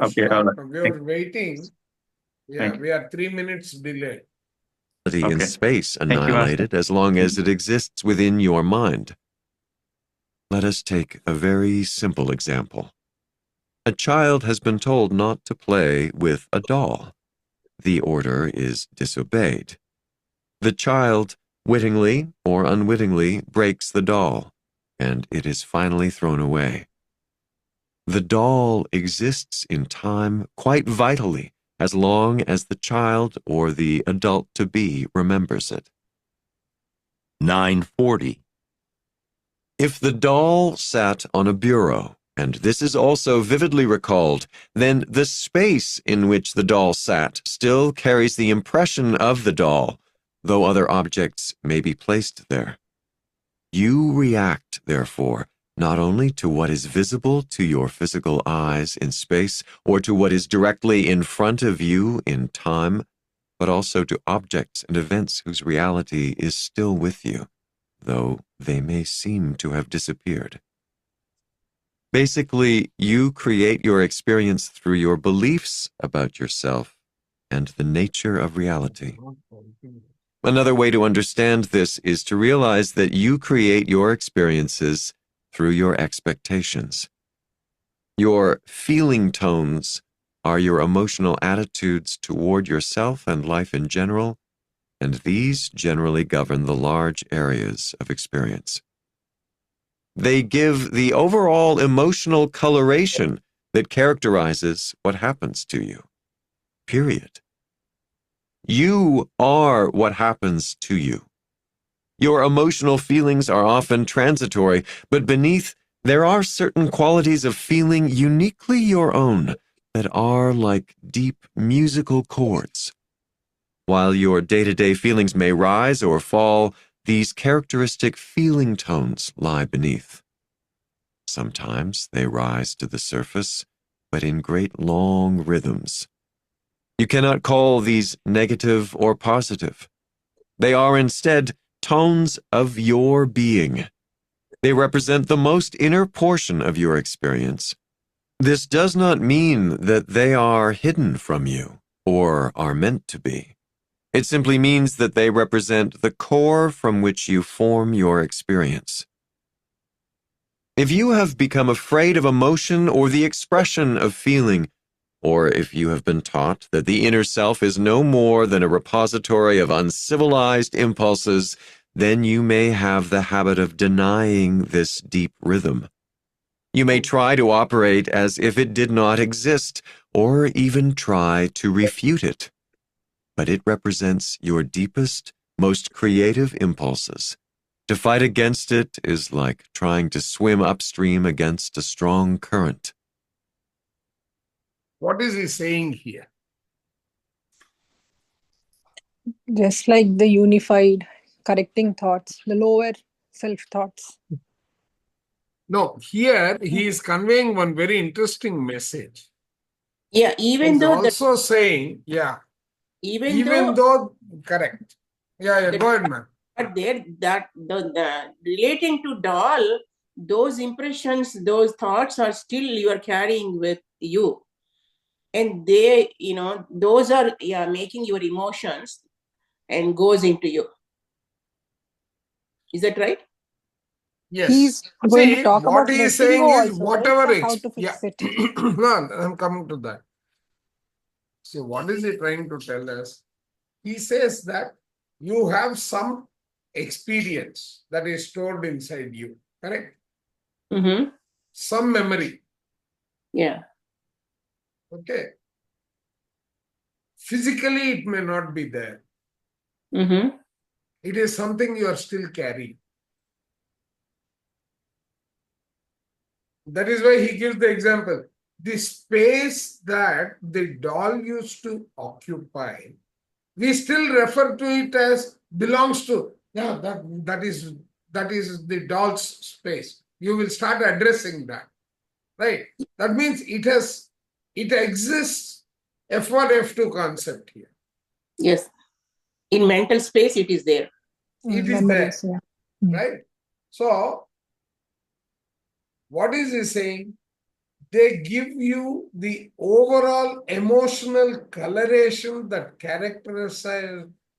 Okay, all right. We are waiting. Yeah, we are 3 minutes delayed. Okay. In space Thank you, Master. annihilated as long as it exists within your mind. Let us take a very simple example. A child has been told not to play with a doll. The order is disobeyed. The child, wittingly or unwittingly, breaks the doll, and it is finally thrown away. The doll exists in time quite vitally as long as the child or the adult-to-be remembers it. 9:40. If the doll sat on a bureau, and this is also vividly recalled, then the space in which the doll sat still carries the impression of the doll, though other objects may be placed there. You react, therefore, not only to what is visible to your physical eyes in space or to what is directly in front of you in time, but also to objects and events whose reality is still with you, though they may seem to have disappeared. Basically, you create your experience through your beliefs about yourself and the nature of reality. Another way to understand this is to realize that you create your experiences through your expectations. Your feeling tones are your emotional attitudes toward yourself and life in general, and these generally govern the large areas of experience. They give the overall emotional coloration that characterizes what happens to you. Period. You are what happens to you. Your emotional feelings are often transitory, but beneath there are certain qualities of feeling uniquely your own that are like deep musical chords. While your day-to-day feelings may rise or fall, these characteristic feeling tones lie beneath. Sometimes they rise to the surface, but in great long rhythms. You cannot call these negative or positive. They are instead tones of your being. They represent the most inner portion of your experience. This does not mean that they are hidden from you or are meant to be. It simply means that they represent the core from which you form your experience. If you have become afraid of emotion or the expression of feeling, or if you have been taught that the inner self is no more than a repository of uncivilized impulses, then you may have the habit of denying this deep rhythm. You may try to operate as if it did not exist, or even try to refute it. But it represents your deepest, most creative impulses. To fight against it is like trying to swim upstream against a strong current. What is he saying here? Just like the unified correcting thoughts, the lower self-thoughts. No, here he is conveying one very interesting message. Yeah, even He's though also saying, even though correct. Yeah, go ahead, man. But there, the relating to doll, those impressions, those thoughts are still you are carrying with you, and they, those are making your emotions and goes into you. Is that right? Yes. He's going to talk what about he is letting saying go is also, whatever right? it How to fix it. No, I'm coming to that. See, what is he trying to tell us? He says that you have some experience that is stored inside you, correct? Mm-hmm. Some memory. Yeah. Okay. Physically, it may not be there. Mm-hmm. It is something you are still carrying. That is why he gives the example. The space that the doll used to occupy, we still refer to it as belongs to, that is the doll's space. You will start addressing that, right? That means it exists, F1, F2 concept here. Yes. In mental space, it is there. It is Memories, there, yeah. right? So, what is he saying? they give you the overall emotional coloration that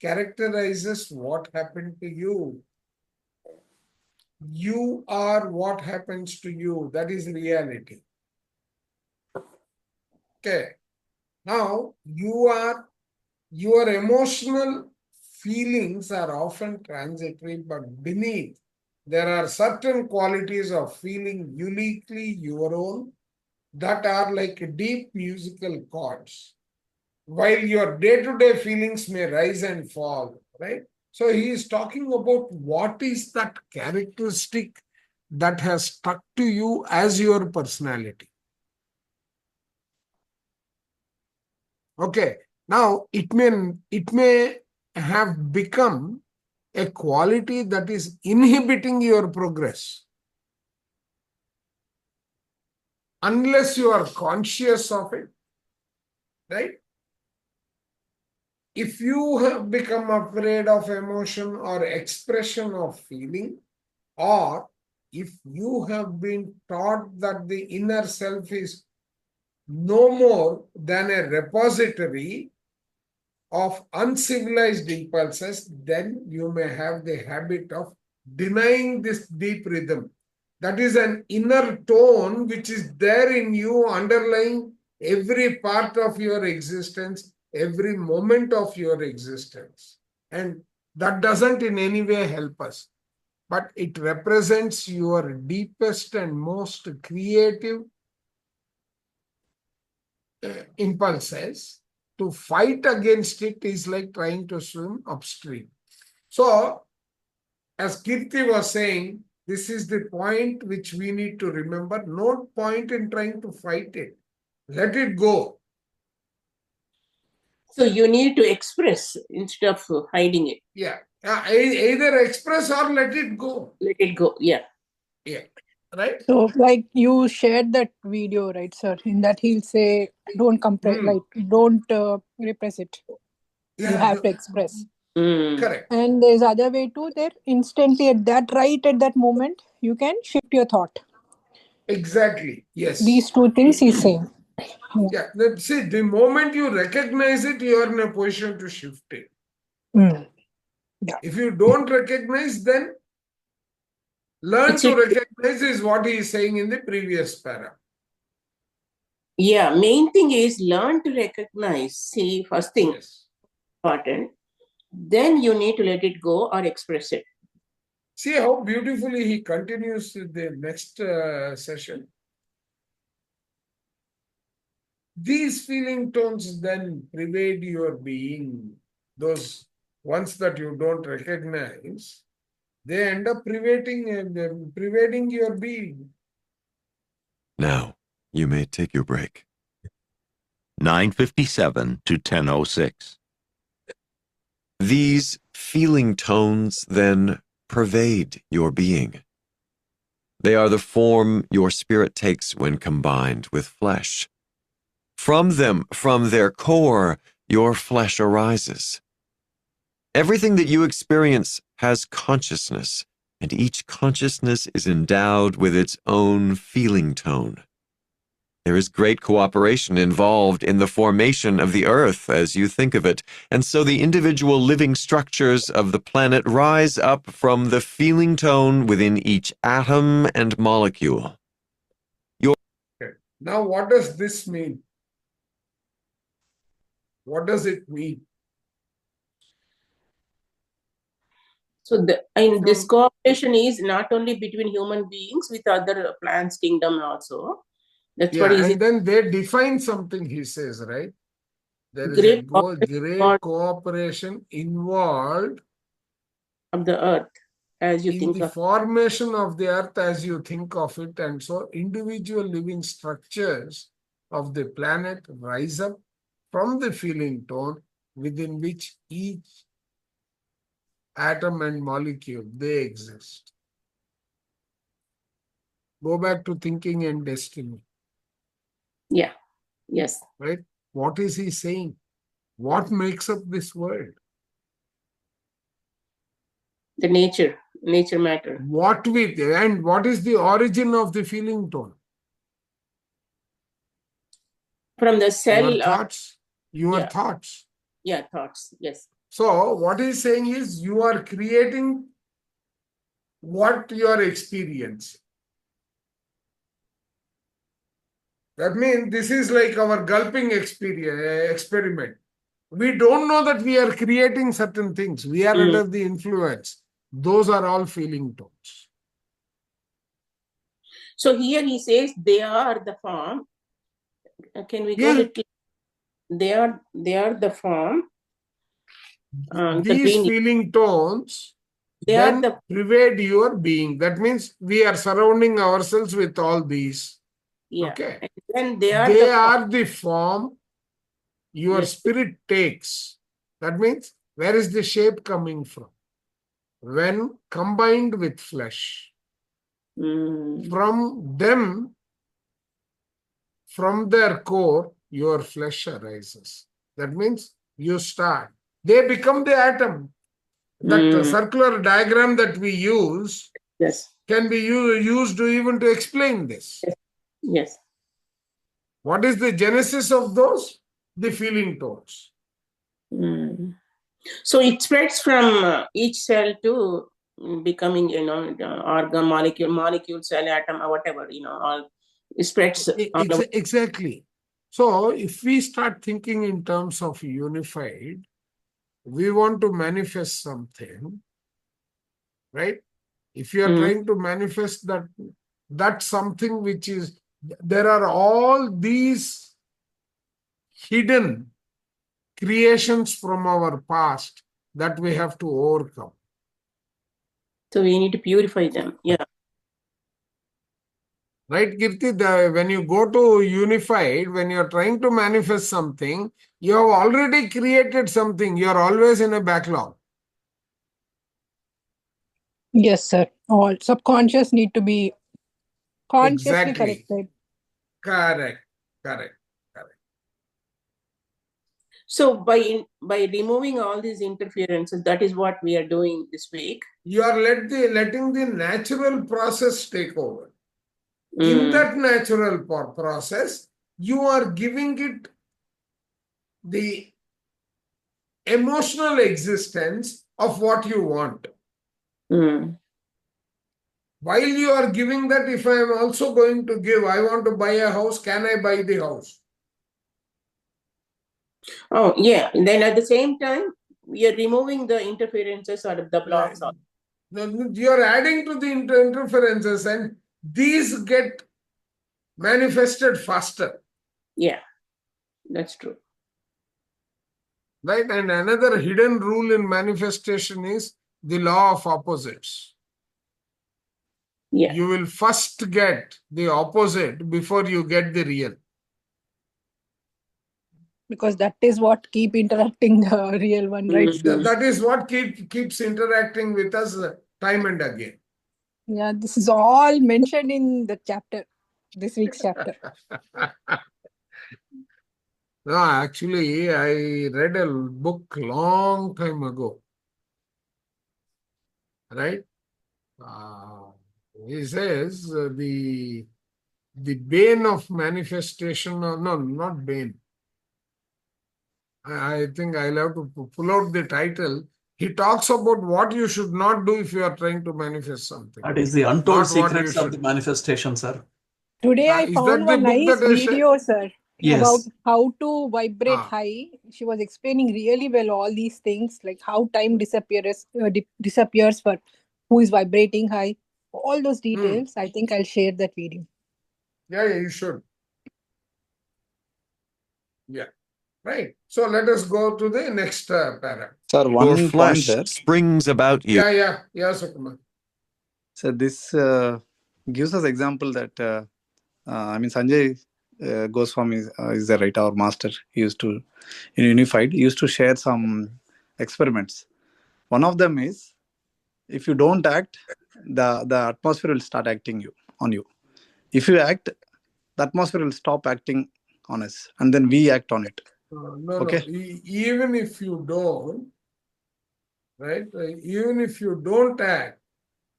characterizes what happened to you. You are what happens to you. That is reality. Okay. Now, your emotional feelings are often transitory, but beneath, there are certain qualities of feeling uniquely your own that are like deep musical chords. While your day-to-day feelings may rise and fall, right? So he is talking about what is that characteristic that has stuck to you as your personality. Okay. Now it may have become a quality that is inhibiting your progress unless you are conscious of it, right? If you have become afraid of emotion or expression of feeling, or if you have been taught that the inner self is no more than a repository of uncivilized impulses, then you may have the habit of denying this deep rhythm. That is an inner tone which is there in you, underlying every part of your existence, every moment of your existence. And that doesn't in any way help us, but it represents your deepest and most creative impulses. To fight against it is like trying to swim upstream. So, as Kirti was saying, this is the point which we need to remember. No point in trying to fight it. Let it go. So you need to express instead of hiding it. Yeah. Either express or let it go. Let it go. Yeah. Yeah. Right? So, like you shared that video, right, sir? In that he'll say, "Don't compress, like don't repress it. You Yeah. have to express." Correct. And there's other way too. There, instantly at that moment, you can shift your thought. Exactly. Yes. These two things he's saying. Yeah. See, the moment you recognize it, you are in a position to shift it. Mm. Yeah. If you don't recognize, then learn It's to a, recognize is what he is saying in the previous para. yeah, main thing is learn to recognize. See, first thing Yes. important. Then you need to let it go or express it. See how beautifully he continues with the next session. These feeling tones then pervade your being. Those ones that you don't recognize, they end up pervading your being. Now, you may take your break. 9:57 to 10:06. These feeling tones then pervade your being. They are the form your spirit takes when combined with flesh. From them, from their core, your flesh arises. Everything that you experience has consciousness, and each consciousness is endowed with its own feeling tone. There is great cooperation involved in the formation of the earth as you think of it, and so the individual living structures of the planet rise up from the feeling tone within each atom and molecule. Okay. Now, what does this mean? What does it mean? So this cooperation is not only between human beings with other plants kingdom also. That's what is and then they define something, he says, right? There is a great great cooperation involved of the earth as you in think the of. formation of the earth as you think of it. And so individual living structures of the planet rise up from the feeling tone within which each atom and molecule, they exist. Go back to thinking and destiny. Yeah. Yes. Right? What is he saying? What makes up this world? The nature matter. What is the origin of the feeling tone? From the cell. Your thoughts. Your yeah. thoughts. Yeah, thoughts. Yes. So what he's saying is you are creating what you are experiencing. That means this is like our gulping experiment. We don't know that we are creating certain things. We are under the influence. Those are all feeling tones. So here he says they are the form. Can we go Yeah. little? They are the form. The These being. feeling tones They are then the. pervade your being. That means we are surrounding ourselves with all these. Yeah. Okay. And then they are They the form. are the form your Yes. spirit takes. That means where is the shape coming from? When combined with flesh. From them, from their core, your flesh arises. That means you start. They become the atom. That circular diagram that we use Yes. can be used even to explain this. Yes. What is the genesis of those? The feeling tones. So it spreads from each cell to becoming, organ, molecule, cell, atom, or whatever, all spreads. Exactly. So if we start thinking in terms of unified, we want to manifest something, right? If you are trying to manifest that something which is, there are all these hidden creations from our past that we have to overcome. So we need to purify them. Yeah. Right, Kirti? When you go to unified, when you're trying to manifest something, you have already created something. You're always in a backlog. Yes, sir. All subconscious need to be consciously Exactly. corrected. Correct. So by removing all these interferences, that is what we are doing this week. You are letting the natural process take over. In that natural process, you are giving it the emotional existence of what you want. While you are giving that, if I am also going to give, I want to buy a house, can I buy the house? Oh, yeah. And then at the same time, we are removing the interferences or the blocks. You are adding to the interferences and these get manifested faster. Yeah, that's true. Right? And another hidden rule in manifestation is the law of opposites. Yeah. You will first get the opposite before you get the real. Because that is what keep interrupting the real one, right? That is what keeps interacting with us time and again. Yeah, this is all mentioned in the chapter, this week's chapter. No, actually, I read a book long time ago. Right? He says the bane of manifestation, no, not bane. I think I'll have to pull out the title. He talks about what you should not do if you are trying to manifest something. That is the untold secrets of the manifestation, sir. Today I Is found that the one book nice that I shared? video, sir, Yes. about how to vibrate high. She was explaining really well all these things, like how time disappears for who is vibrating high. All those details. I think I'll share that video. Yeah, you should. Yeah. Right. So let us go to the next paragraph. Sir, Your one point flesh there. springs about you. Yeah, Sukumar. So this gives us example that Sanjay Goswami is the writer or master. He used to in Unified. He used to share some experiments. One of them is if you don't act, the atmosphere will start acting on you. If you act, the atmosphere will stop acting on us, and then we act on it. No. Even if you don't, right? Even if you don't act,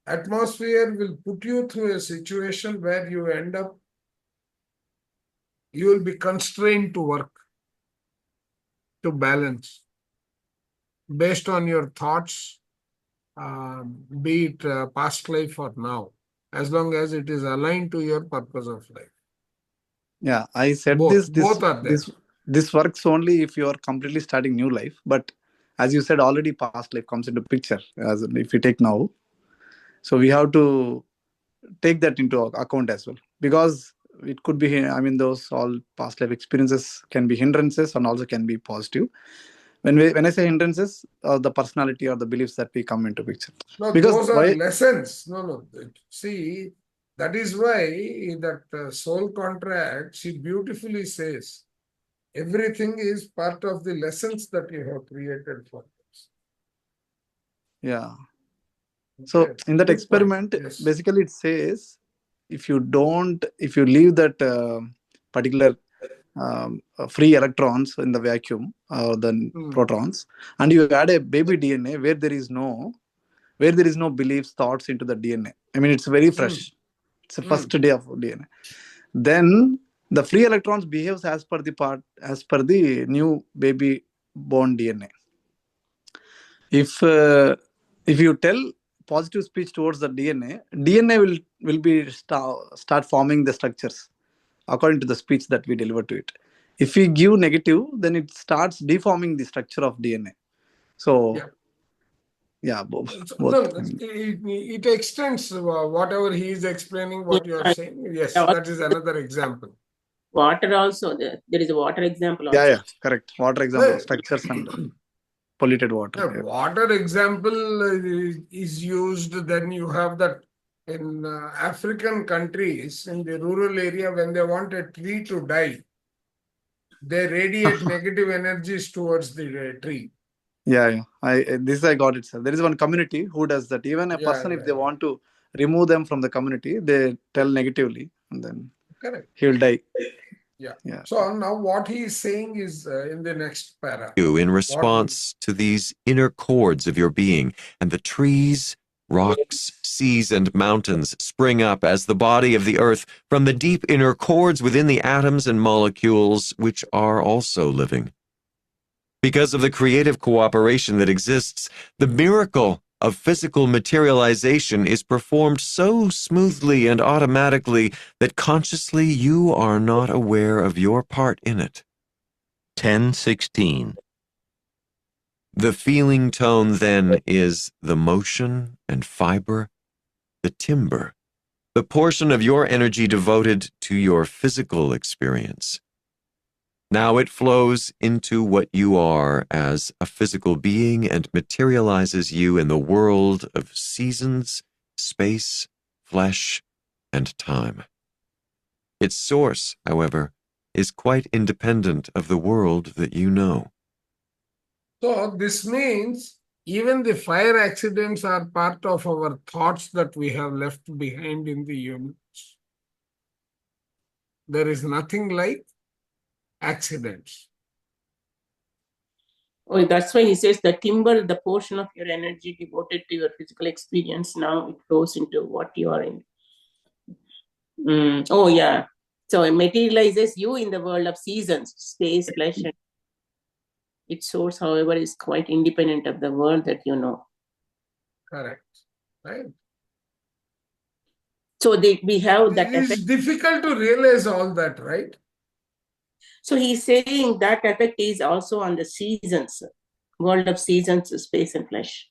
atmosphere will put you through a situation where you end up you will be constrained to work, to balance, based on your thoughts, be it past life or now, as long as it is aligned to your purpose of life. Yeah, I said Both are there. This works only if you are completely starting new life. But as you said, already past life comes into picture. As if you take now, so we have to take that into account as well, because it could be. I mean, those all past life experiences can be hindrances and also can be positive. When I say hindrances, the personality or the beliefs that we come into picture. No, Because those are why? lessons. No. See, that is why that soul contract, she beautifully says, everything is part of the lessons that you have created for us. Yeah. So Okay, in that good point. experiment, Yes. basically it says, if you leave that particular free electrons in the vacuum or the protons, and you add a baby DNA where there is no beliefs, thoughts into the DNA. I mean, it's very fresh. It's the first day of DNA. Then the free electrons behaves as per the new baby born DNA. If you tell positive speech towards the DNA will be start forming the structures according to the speech that we deliver to it. If we give negative, then it starts deforming the structure of DNA. So both. It extends whatever he is explaining, what you are saying. Yes, that is another example. Water also, there is a water example also. Yeah, correct. Water example, structures and polluted water. Yeah. Water example is used, then you have that in African countries, in the rural area, when they want a tree to die, they radiate negative energies towards the tree. Yeah. I got it, sir. There is one community who does that. Even a person, if they want to remove them from the community, they tell negatively, and then he will die. Yeah. So now what he is saying is in the next para. In response to these inner chords of your being, and the trees, rocks, seas, and mountains spring up as the body of the earth from the deep inner chords within the atoms and molecules, which are also living. Because of the creative cooperation that exists, the miracle of physical materialization is performed so smoothly and automatically that consciously you are not aware of your part in it. 10:16. The feeling tone then is the motion and fiber, the timber, the portion of your energy devoted to your physical experience. Now it flows into what you are as a physical being and materializes you in the world of seasons, space, flesh, and time. Its source, however, is quite independent of the world that you know. So this means even the fire accidents are part of our thoughts that we have left behind in the universe. There is nothing like accidents. Oh, that's why he says the timber, the portion of your energy devoted to your physical experience, now it flows into what you are in. Oh, yeah. So it materializes you in the world of seasons, space, flesh, and its source, however, is quite independent of the world that you know. Correct. Right. So we have that effect. It's difficult to realize all that, right? So he's saying that effect is also on the seasons, world of seasons, space and flesh.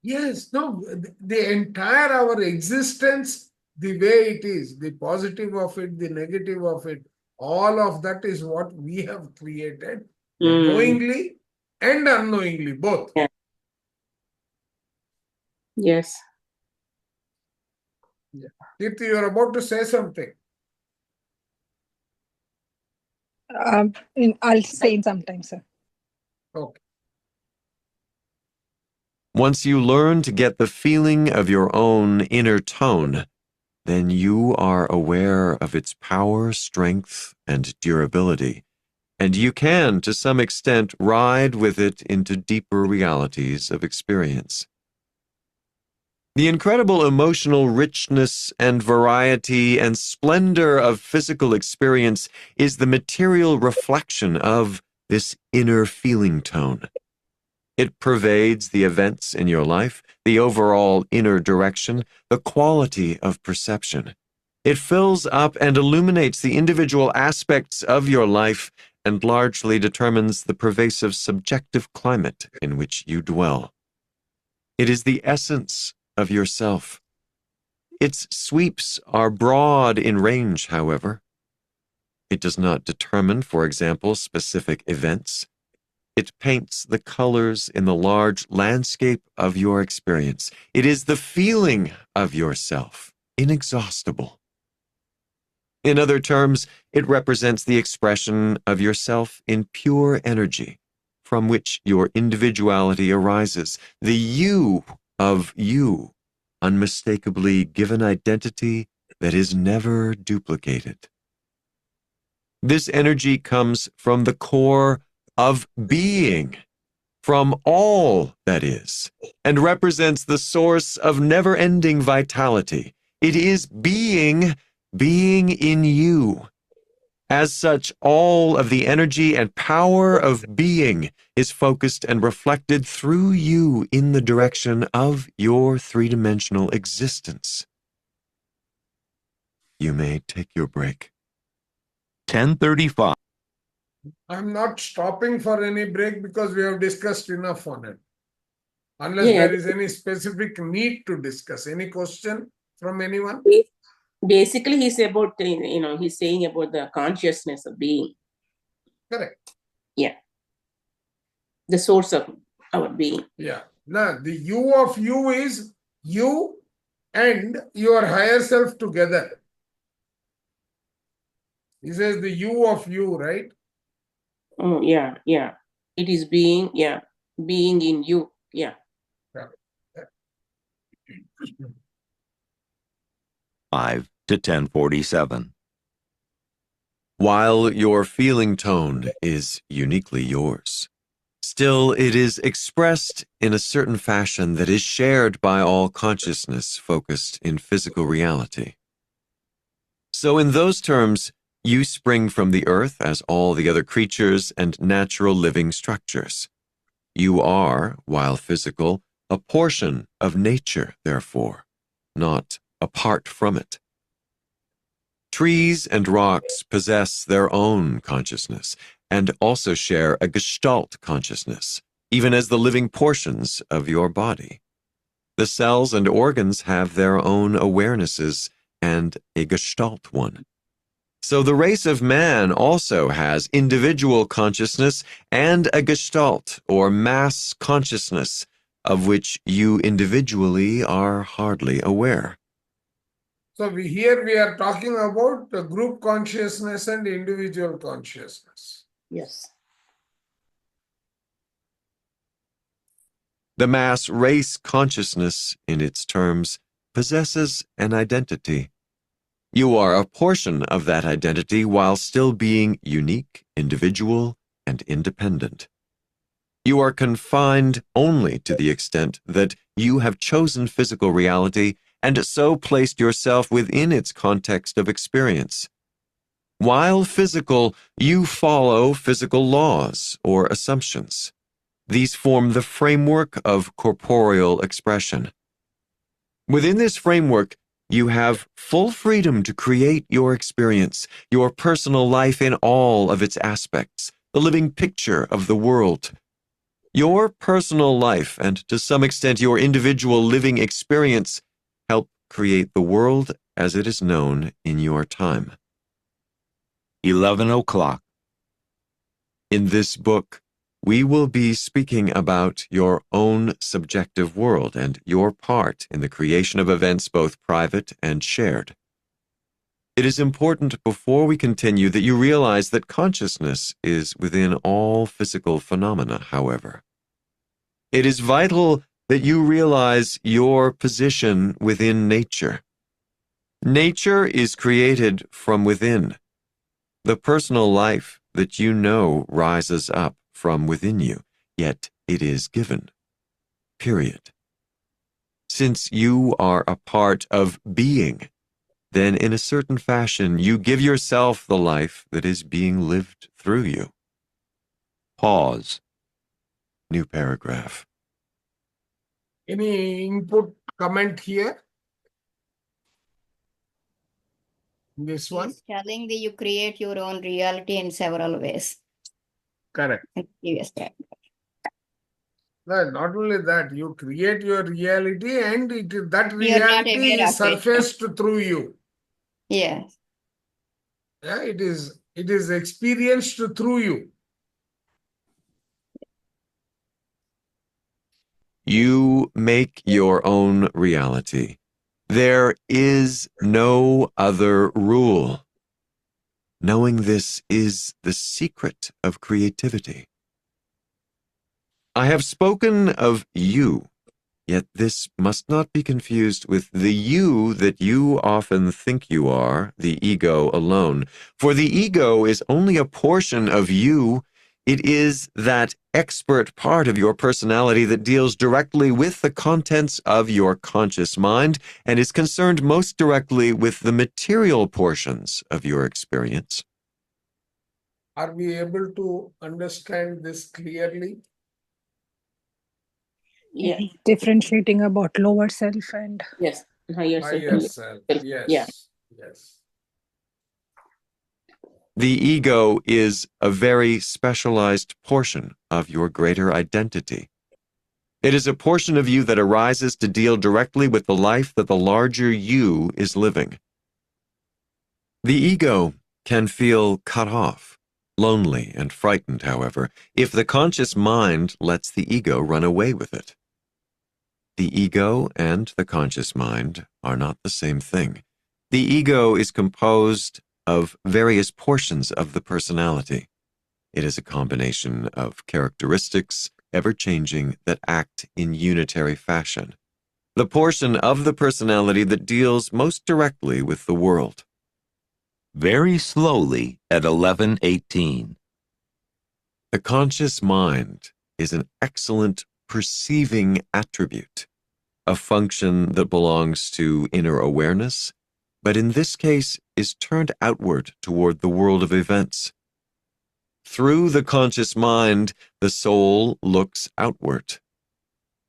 Yes, no, the entire our existence, the way it is, the positive of it, the negative of it, all of that is what we have created, knowingly and unknowingly, both. Yeah. Yes. Yeah. Kirti, you are about to say something. I'll say it sometime, sir. Okay. Once you learn to get the feeling of your own inner tone, then you are aware of its power, strength, and durability, and you can, to some extent, ride with it into deeper realities of experience. The incredible emotional richness and variety and splendor of physical experience is the material reflection of this inner feeling tone. It pervades the events in your life, the overall inner direction, the quality of perception. It fills up and illuminates the individual aspects of your life and largely determines the pervasive subjective climate in which you dwell. It is the essence of yourself. Its sweeps are broad in range, however. It does not determine, for example, specific events. It paints the colors in the large landscape of your experience. It is the feeling of yourself, inexhaustible. In other terms, it represents the expression of yourself in pure energy, from which your individuality arises, the you of you, unmistakably given identity that is never duplicated. This energy comes from the core of being, from all that is, and represents the source of never-ending vitality. It is being in you. As such, all of the energy and power of being is focused and reflected through you in the direction of your three-dimensional existence. You may take your break. 10:35. I'm not stopping for any break because we have discussed enough on it. Unless Yeah. there is any specific need to discuss. Any question from anyone? Basically, he's about, he's saying about the consciousness of being. Correct. Yeah. The source of our being. Yeah. Now, the you of you is you and your higher self together. He says the you of you, right? Oh, yeah, yeah. It is being, yeah. Being in you, yeah. 5 to 10:47. While your feeling tone is uniquely yours, still it is expressed in a certain fashion that is shared by all consciousness focused in physical reality. So in those terms, you spring from the earth as all the other creatures and natural living structures. You are, while physical, a portion of nature, therefore, not apart from it. Trees and rocks possess their own consciousness and also share a gestalt consciousness, even as the living portions of your body. The cells and organs have their own awarenesses and a gestalt one. So the race of man also has individual consciousness and a gestalt or mass consciousness of which you individually are hardly aware. So here we are talking about the group consciousness and individual consciousness. Yes. The mass race consciousness, in its terms, possesses an identity. You are a portion of that identity while still being unique, individual, and independent. You are confined only to the extent that you have chosen physical reality and so placed yourself within its context of experience. While physical, you follow physical laws or assumptions. These form the framework of corporeal expression. Within this framework, you have full freedom to create your experience, your personal life in all of its aspects, the living picture of the world. Your personal life, and to some extent your individual living experience, help create the world as it is known in your time. 11 o'clock. In this book, we will be speaking about your own subjective world and your part in the creation of events both private and shared. It is important before we continue that you realize that consciousness is within all physical phenomena, however. It is vital that you realize your position within nature. Nature is created from within. The personal life that you know rises up from within you, yet it is given. Period. Since you are a part of being, then in a certain fashion you give yourself the life that is being lived through you. Pause. New paragraph. Any input, comment here? This one? He's telling that you create your own reality in several ways. Correct. Previous time. No, not only that, you create your reality and that You're not reality aware is of it. surfaced through you. Yes. Yeah, it is experienced through you. You make your own reality. There is no other rule. Knowing this is the secret of creativity. I have spoken of you, yet this must not be confused with the you that you often think you are, the ego alone. For the ego is only a portion of you. It is that expert part of your personality that deals directly with the contents of your conscious mind and is concerned most directly with the material portions of your experience. Are we able to understand this clearly? Yeah. Differentiating about lower self and Yes. Higher self. Higher self. Yes. Yeah. Yes. The ego is a very specialized portion of your greater identity. It is a portion of you that arises to deal directly with the life that the larger you is living. The ego can feel cut off, lonely, and frightened, however, if the conscious mind lets the ego run away with it. The ego and the conscious mind are not the same thing. The ego is composed of various portions of the personality. It is a combination of characteristics, ever-changing, that act in unitary fashion. The portion of the personality that deals most directly with the world. Very slowly at 11:18. The conscious mind is an excellent perceiving attribute, a function that belongs to inner awareness, but in this case is turned outward toward the world of events. Through the conscious mind, the soul looks outward.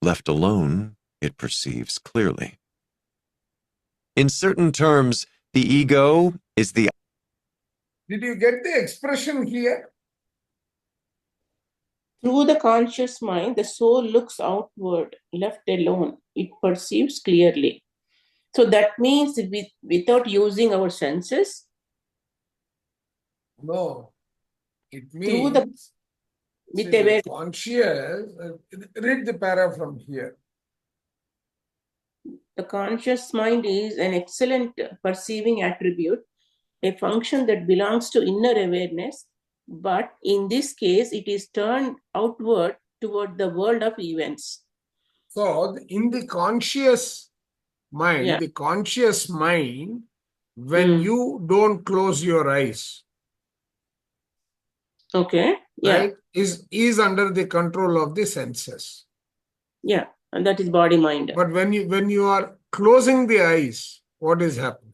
Left alone, it perceives clearly. In certain terms, the ego is the... Did you get the expression here? Through the conscious mind, the soul looks outward, left alone. It perceives clearly. So that means without using our senses, No. It through the means with see, aware, conscious. Read the para from here. the conscious mind is an excellent perceiving attribute, a function that belongs to inner awareness, but in this case, it is turned outward toward the world of events. So, in the conscious mind, Yeah. the conscious mind, when you don't close your eyes, Okay. Yeah. right, is under the control of the senses. Yeah. And that is body mind. But when you are closing the eyes, what is happening?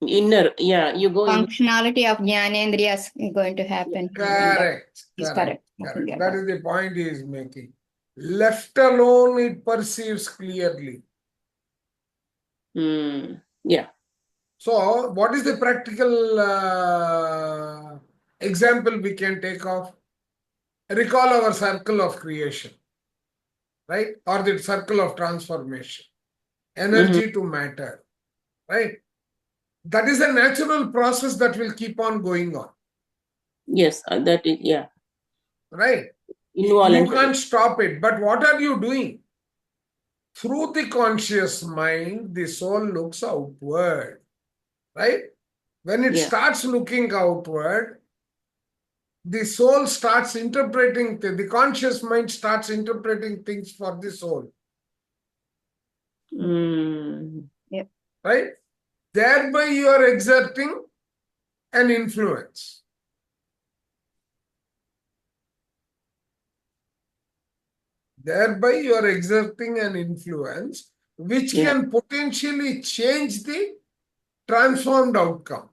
Inner, yeah, you go in. Functionality of Jnanendriya is going to happen. Correct. Is Correct. correct. That is the point he is making. Left alone, it perceives clearly. Yeah. So, what is the practical example we can take of? Recall our circle of creation, right? Or the circle of transformation. Energy to matter, right? That is a natural process that will keep on going on. Yes, that is, yeah. Right? Involuntary. You can't stop it. But what are you doing? Through the conscious mind, the soul looks outward, right? When it starts looking outward, the soul starts interpreting, the conscious mind starts interpreting things for the soul. Yep. Right? Thereby you are exerting an influence. Thereby, you are exerting an influence which Yeah. can potentially change the transformed outcome.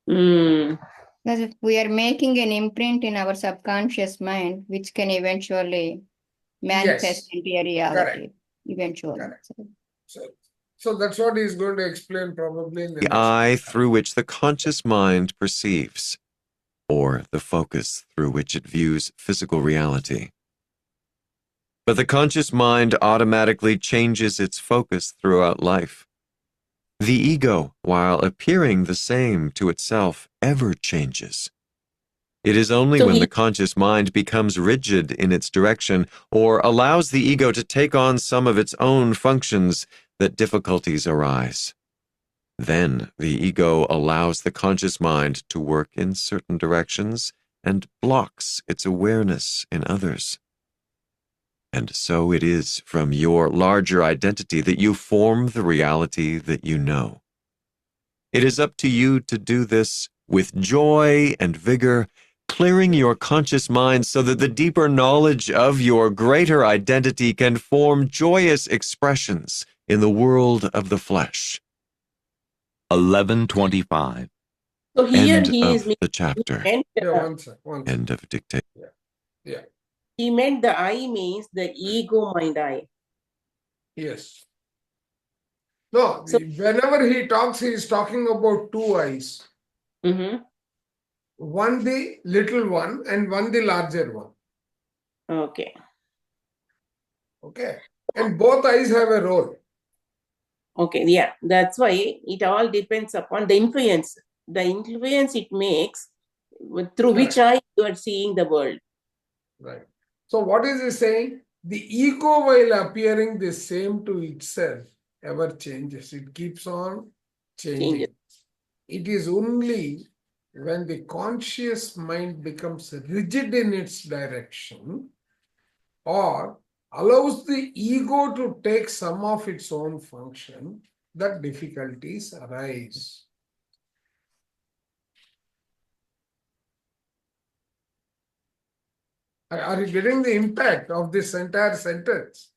Mm. Because we are making an imprint in our subconscious mind, which can eventually manifest Yes, into a reality. correct. Eventually. Correct. So that's what he's going to explain probably in the The next. eye through which the conscious mind perceives, or the focus through which it views physical reality. But the conscious mind automatically changes its focus throughout life. The ego, while appearing the same to itself, ever changes. It is only So when he the conscious mind becomes rigid in its direction or allows the ego to take on some of its own functions that difficulties arise. Then the ego allows the conscious mind to work in certain directions and blocks its awareness in others. And so it is from your larger identity that you form the reality that you know. It is up to you to do this with joy and vigor, clearing your conscious mind so that the deeper knowledge of your greater identity can form joyous expressions in the world of the flesh. 1125. so here End he is of the he chapter. meant Yeah, one sec. End of dictation. Yeah. he meant the I means the ego mind I. Yes. No, So whenever he talks, he is talking about two eyes. mhm. One the little one and one the larger one. Okay. Okay. And both eyes have a role. Okay, yeah. That's why it all depends upon the influence. The influence it makes through which eye you are seeing the world. Right. So what is he saying? The ego, while appearing the same to itself, ever changes. It keeps on changing. Changes. It is only when the conscious mind becomes rigid in its direction or allows the ego to take some of its own function that difficulties arise. Are you getting the impact of this entire sentence?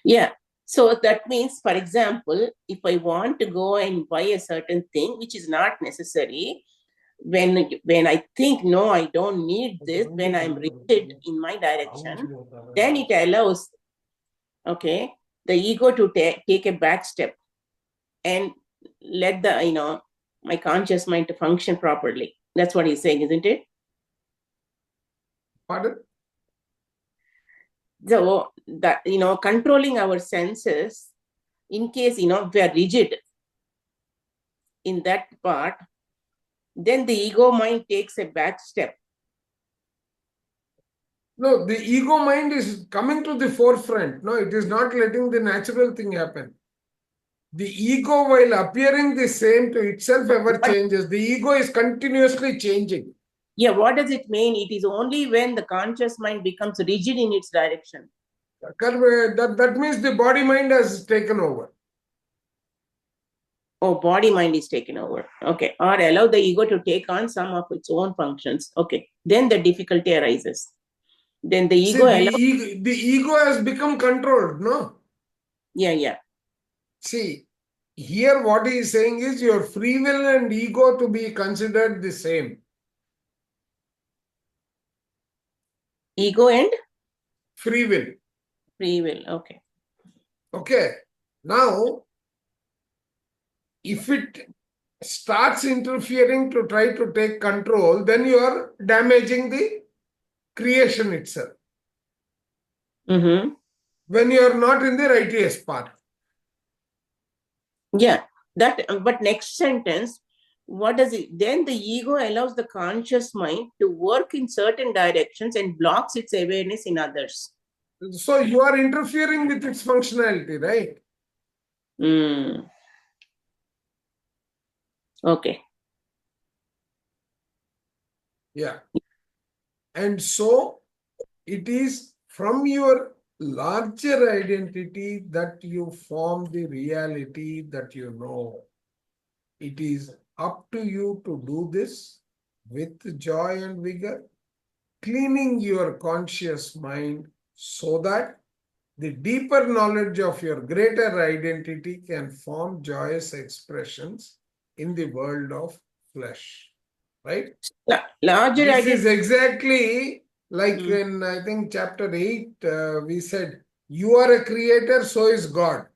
Yeah. So that means, for example, if I want to go and buy a certain thing which is not necessary, when I think no, I don't need this, when I'm rigid in my direction, then it allows, okay, the ego to take a back step and let the my conscious mind to function properly. That's what he's saying, isn't it? Pardon? So that controlling our senses in case we are rigid in that part, then the ego mind takes a back step. No, the ego mind is coming to the forefront. No, it is not letting the natural thing happen. The ego, while appearing the same to itself, ever changes. The ego is continuously changing. Yeah, what does it mean? It is only when the conscious mind becomes rigid in its direction. That means the body mind has taken over. Oh, body mind is taken over. Okay. Or allow the ego to take on some of its own functions. Okay. Then the difficulty arises. Then the ego the ego has become controlled, no? Yeah. See, here what he is saying is your free will and ego to be considered the same. Ego and Free will. free will. Okay. Okay. Now, if it starts interfering to try to take control, then you are damaging the creation itself. Mm-hmm. When you are not in the righteous path. Yeah. But next sentence, what does it? Then the ego allows the conscious mind to work in certain directions and blocks its awareness in others. So you are interfering with its functionality, right? Okay. Yeah. And so it is from your larger identity that you form the reality that you know. It is up to you to do this with joy and vigor, cleaning your conscious mind so that the deeper knowledge of your greater identity can form joyous expressions in the world of flesh. Right? Larger This identity. is exactly like in, I think, chapter 8, we said, you are a creator, so is God.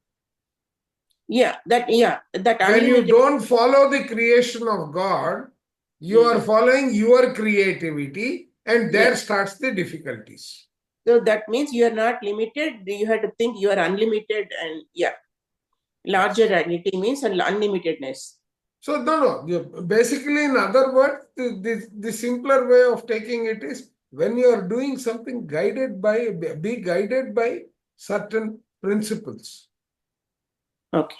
That When you don't follow the creation of God, you are following your creativity, and there starts the difficulties. So that means you are not limited. You have to think you are unlimited, and larger identity means unlimitedness. So no. Basically, in other words, the simpler way of taking it is when you are doing something be guided by certain principles. Okay.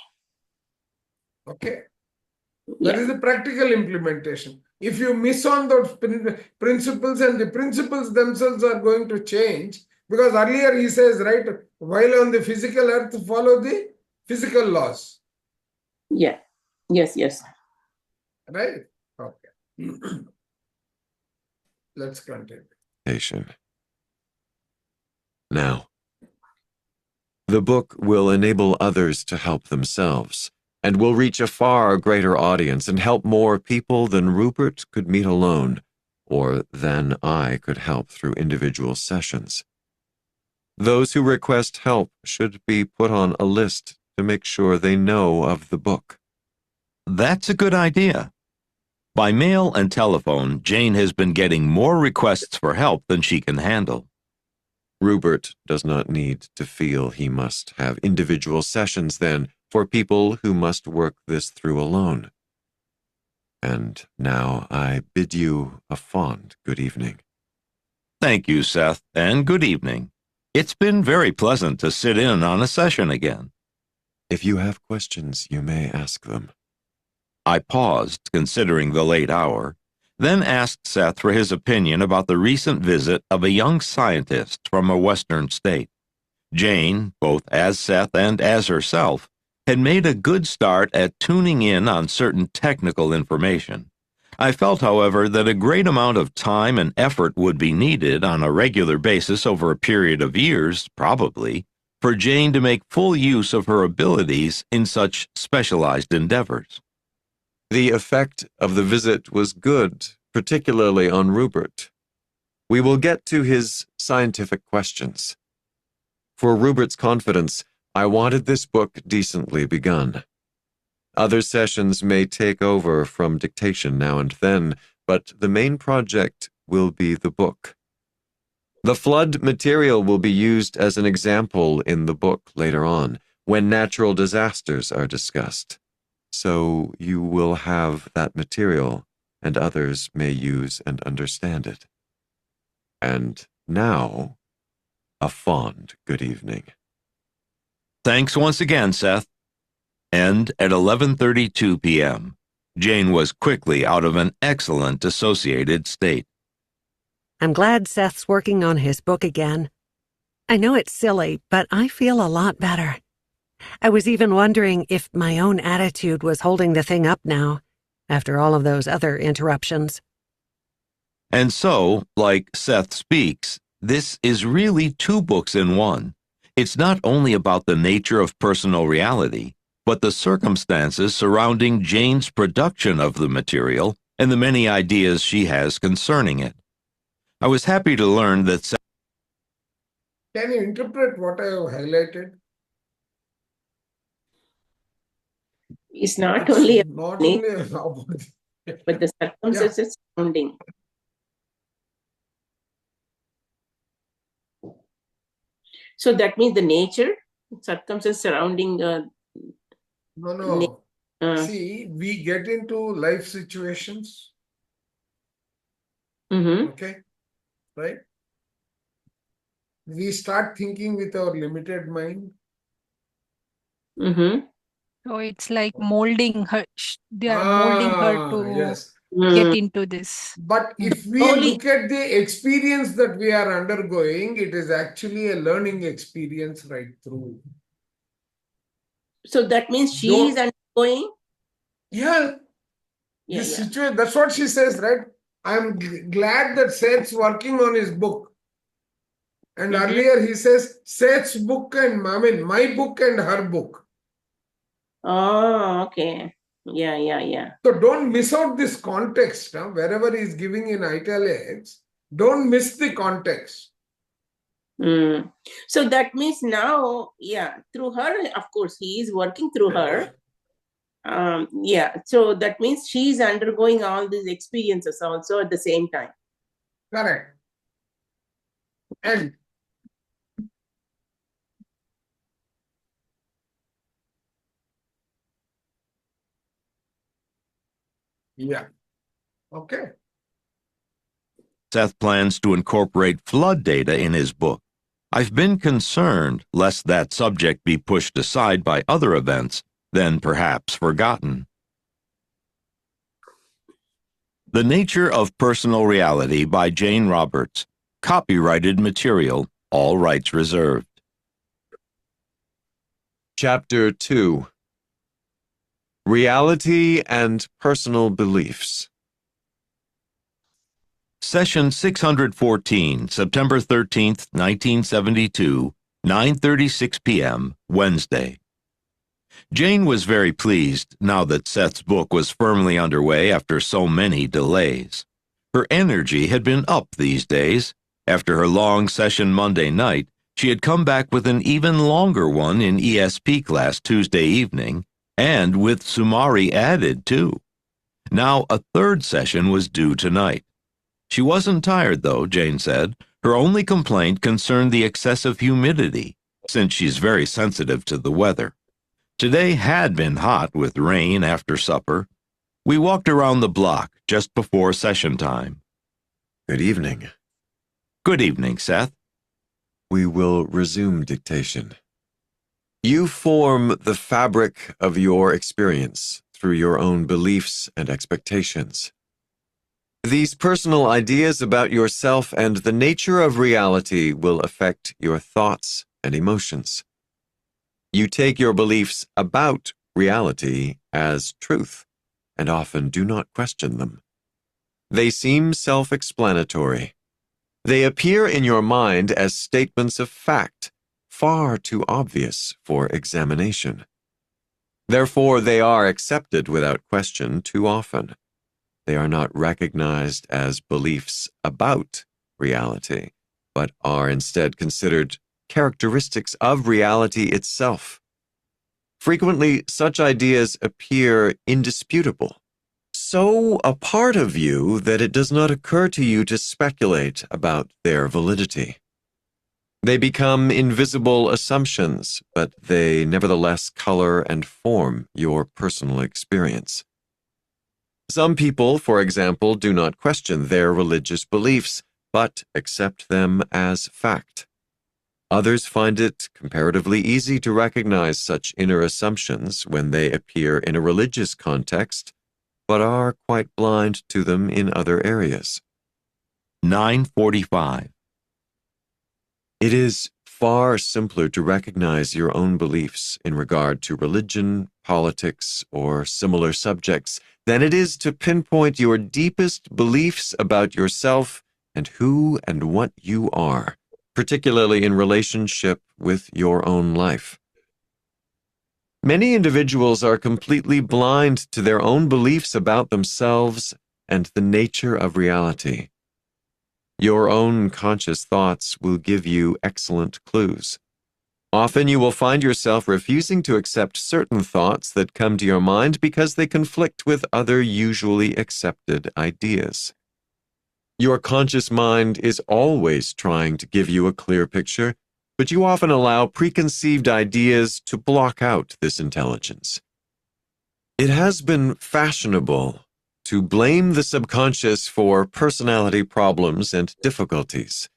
That is the practical implementation. If you miss on those principles and the principles themselves are going to change, because earlier he says, right, while on the physical earth, follow the physical laws. Yeah. Yes. Right? Okay. Let's continue. Now, the book will enable others to help themselves and will reach a far greater audience and help more people than Rupert could meet alone or than I could help through individual sessions. Those who request help should be put on a list to make sure they know of the book. That's a good idea. By mail and telephone, Jane has been getting more requests for help than she can handle. Rupert does not need to feel he must have individual sessions then for people who must work this through alone. And now I bid you a fond good evening. Thank you, Seth, and good evening. It's been very pleasant to sit in on a session again. If you have questions, you may ask them. I paused, considering the late hour, then asked Seth for his opinion about the recent visit of a young scientist from a western state. Jane, both as Seth and as herself, had made a good start at tuning in on certain technical information. I felt, however, that a great amount of time and effort would be needed on a regular basis over a period of years, probably, for Jane to make full use of her abilities in such specialized endeavors. The effect of the visit was good, particularly on Rupert. We will get to his scientific questions. For Rupert's confidence, I wanted this book decently begun. Other sessions may take over from dictation now and then, but the main project will be the book. The flood material will be used as an example in the book later on, when natural disasters are discussed. So you will have that material, and others may use and understand it. And now, a fond good evening. Thanks once again, Seth. And at 11:32 p.m., Jane was quickly out of an excellent dissociated state. I'm glad Seth's working on his book again. I know it's silly, but I feel a lot better. I was even wondering if my own attitude was holding the thing up now, after all of those other interruptions. And so, like Seth Speaks, this is really two books in one. It's not only about the nature of personal reality, but the circumstances surrounding Jane's production of the material and the many ideas she has concerning it. I was happy to learn that Seth... Can you interpret what I have highlighted? It's not only about but the circumstances surrounding. So that means the nature, circumstances surrounding No. See, we get into life situations. Okay, right? We start thinking with our limited mind. So it's like molding her. They are molding her to get into this. But if we look at the experience that we are undergoing, it is actually a learning experience right through. So that means she is undergoing? Yeah. Situation, that's what she says, right? I'm glad that Seth's working on his book. And earlier he says Seth's book and my book and her book. Oh, okay. Yeah. So don't miss out this context. Wherever he's giving in italics, don't miss the context. So that means now, through her, of course, he is working through her. So that means she is undergoing all these experiences also at the same time. Correct. And okay. Seth plans to incorporate flood data in his book. I've been concerned lest that subject be pushed aside by other events, then perhaps forgotten. The Nature of Personal Reality by Jane Roberts. Copyrighted material, all rights reserved. Chapter 2. Reality and Personal Beliefs. Session 614, September 13th, 1972, 9:36 p.m., Wednesday. Jane was very pleased now that Seth's book was firmly underway after so many delays. Her energy had been up these days. After her long session Monday night, she had come back with an even longer one in ESP class Tuesday evening, and with Sumari added, too. Now a third session was due tonight. She wasn't tired, though, Jane said. Her only complaint concerned the excessive humidity, since she's very sensitive to the weather. Today had been hot with rain after supper. We walked around the block just before session time. Good evening. Good evening, Seth. We will resume dictation. You form the fabric of your experience through your own beliefs and expectations. These personal ideas about yourself and the nature of reality will affect your thoughts and emotions. You take your beliefs about reality as truth and often do not question them. They seem self-explanatory. They appear in your mind as statements of fact, far too obvious for examination. Therefore, they are accepted without question too often. They are not recognized as beliefs about reality, but are instead considered characteristics of reality itself. Frequently, such ideas appear indisputable, so a part of you that it does not occur to you to speculate about their validity. They become invisible assumptions, but they nevertheless color and form your personal experience. Some people, for example, do not question their religious beliefs, but accept them as fact. Others find it comparatively easy to recognize such inner assumptions when they appear in a religious context, but are quite blind to them in other areas. 9:45. It is far simpler to recognize your own beliefs in regard to religion, politics, or similar subjects than it is to pinpoint your deepest beliefs about yourself and who and what you are, particularly in relationship with your own life. Many individuals are completely blind to their own beliefs about themselves and the nature of reality. Your own conscious thoughts will give you excellent clues. Often you will find yourself refusing to accept certain thoughts that come to your mind because they conflict with other usually accepted ideas. Your conscious mind is always trying to give you a clear picture, but you often allow preconceived ideas to block out this intelligence. It has been fashionable to blame the subconscious for personality problems and difficulties,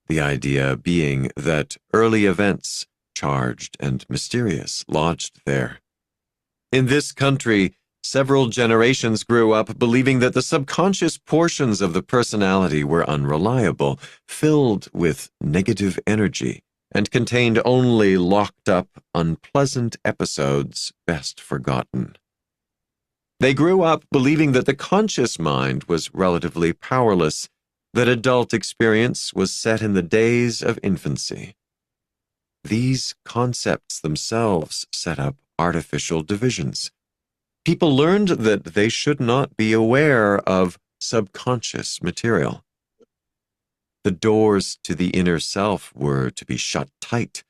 the idea being that early events, charged and mysterious, lodged there. In this country, several generations grew up believing that the subconscious portions of the personality were unreliable, filled with negative energy, and contained only locked up, unpleasant episodes best forgotten. They grew up believing that the conscious mind was relatively powerless, that adult experience was set in the days of infancy. These concepts themselves set up artificial divisions. People learned that they should not be aware of subconscious material. The doors to the inner self were to be shut tight.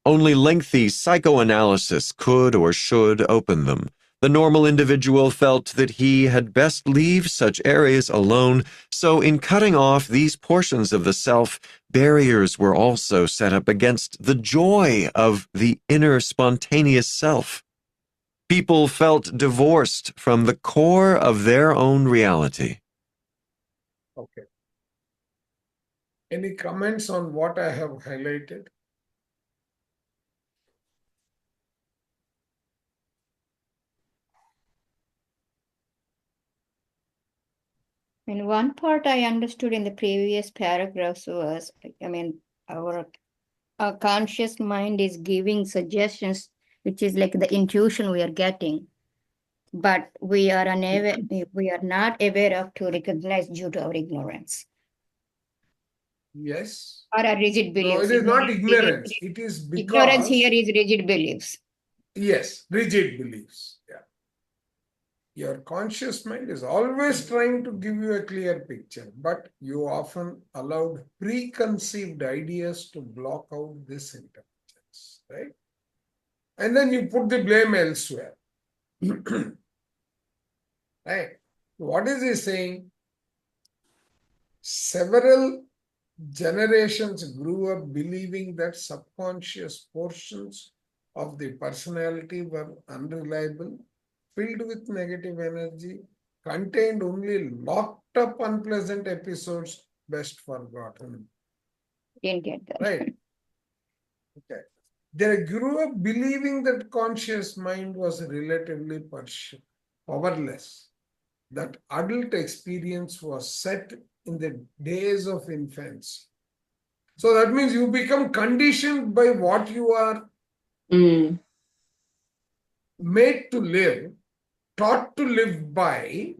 Only lengthy psychoanalysis could or should open them. The normal individual felt that he had best leave such areas alone, so in cutting off these portions of the self, barriers were also set up against the joy of the inner spontaneous self. People felt divorced from the core of their own reality. Okay. Any comments on what I have highlighted? And one part I understood in the previous paragraphs was, our conscious mind is giving suggestions, which is like the intuition we are getting, but we are not aware of to recognize due to our ignorance. Yes. Or our rigid beliefs. No, it is not ignorance. It is because... Ignorance here is rigid beliefs. Yes, rigid beliefs. Yeah. Your conscious mind is always trying to give you a clear picture, but you often allowed preconceived ideas to block out this intelligence, right? And then you put the blame elsewhere. Right? What is he saying? Several generations grew up believing that subconscious portions of the personality were unreliable, filled with negative energy, contained only locked up unpleasant episodes best forgotten. Didn't get that. Right. Okay. They grew up believing that conscious mind was relatively powerless, that adult experience was set in the days of infancy. So that means you become conditioned by what you are made to live, taught to live by,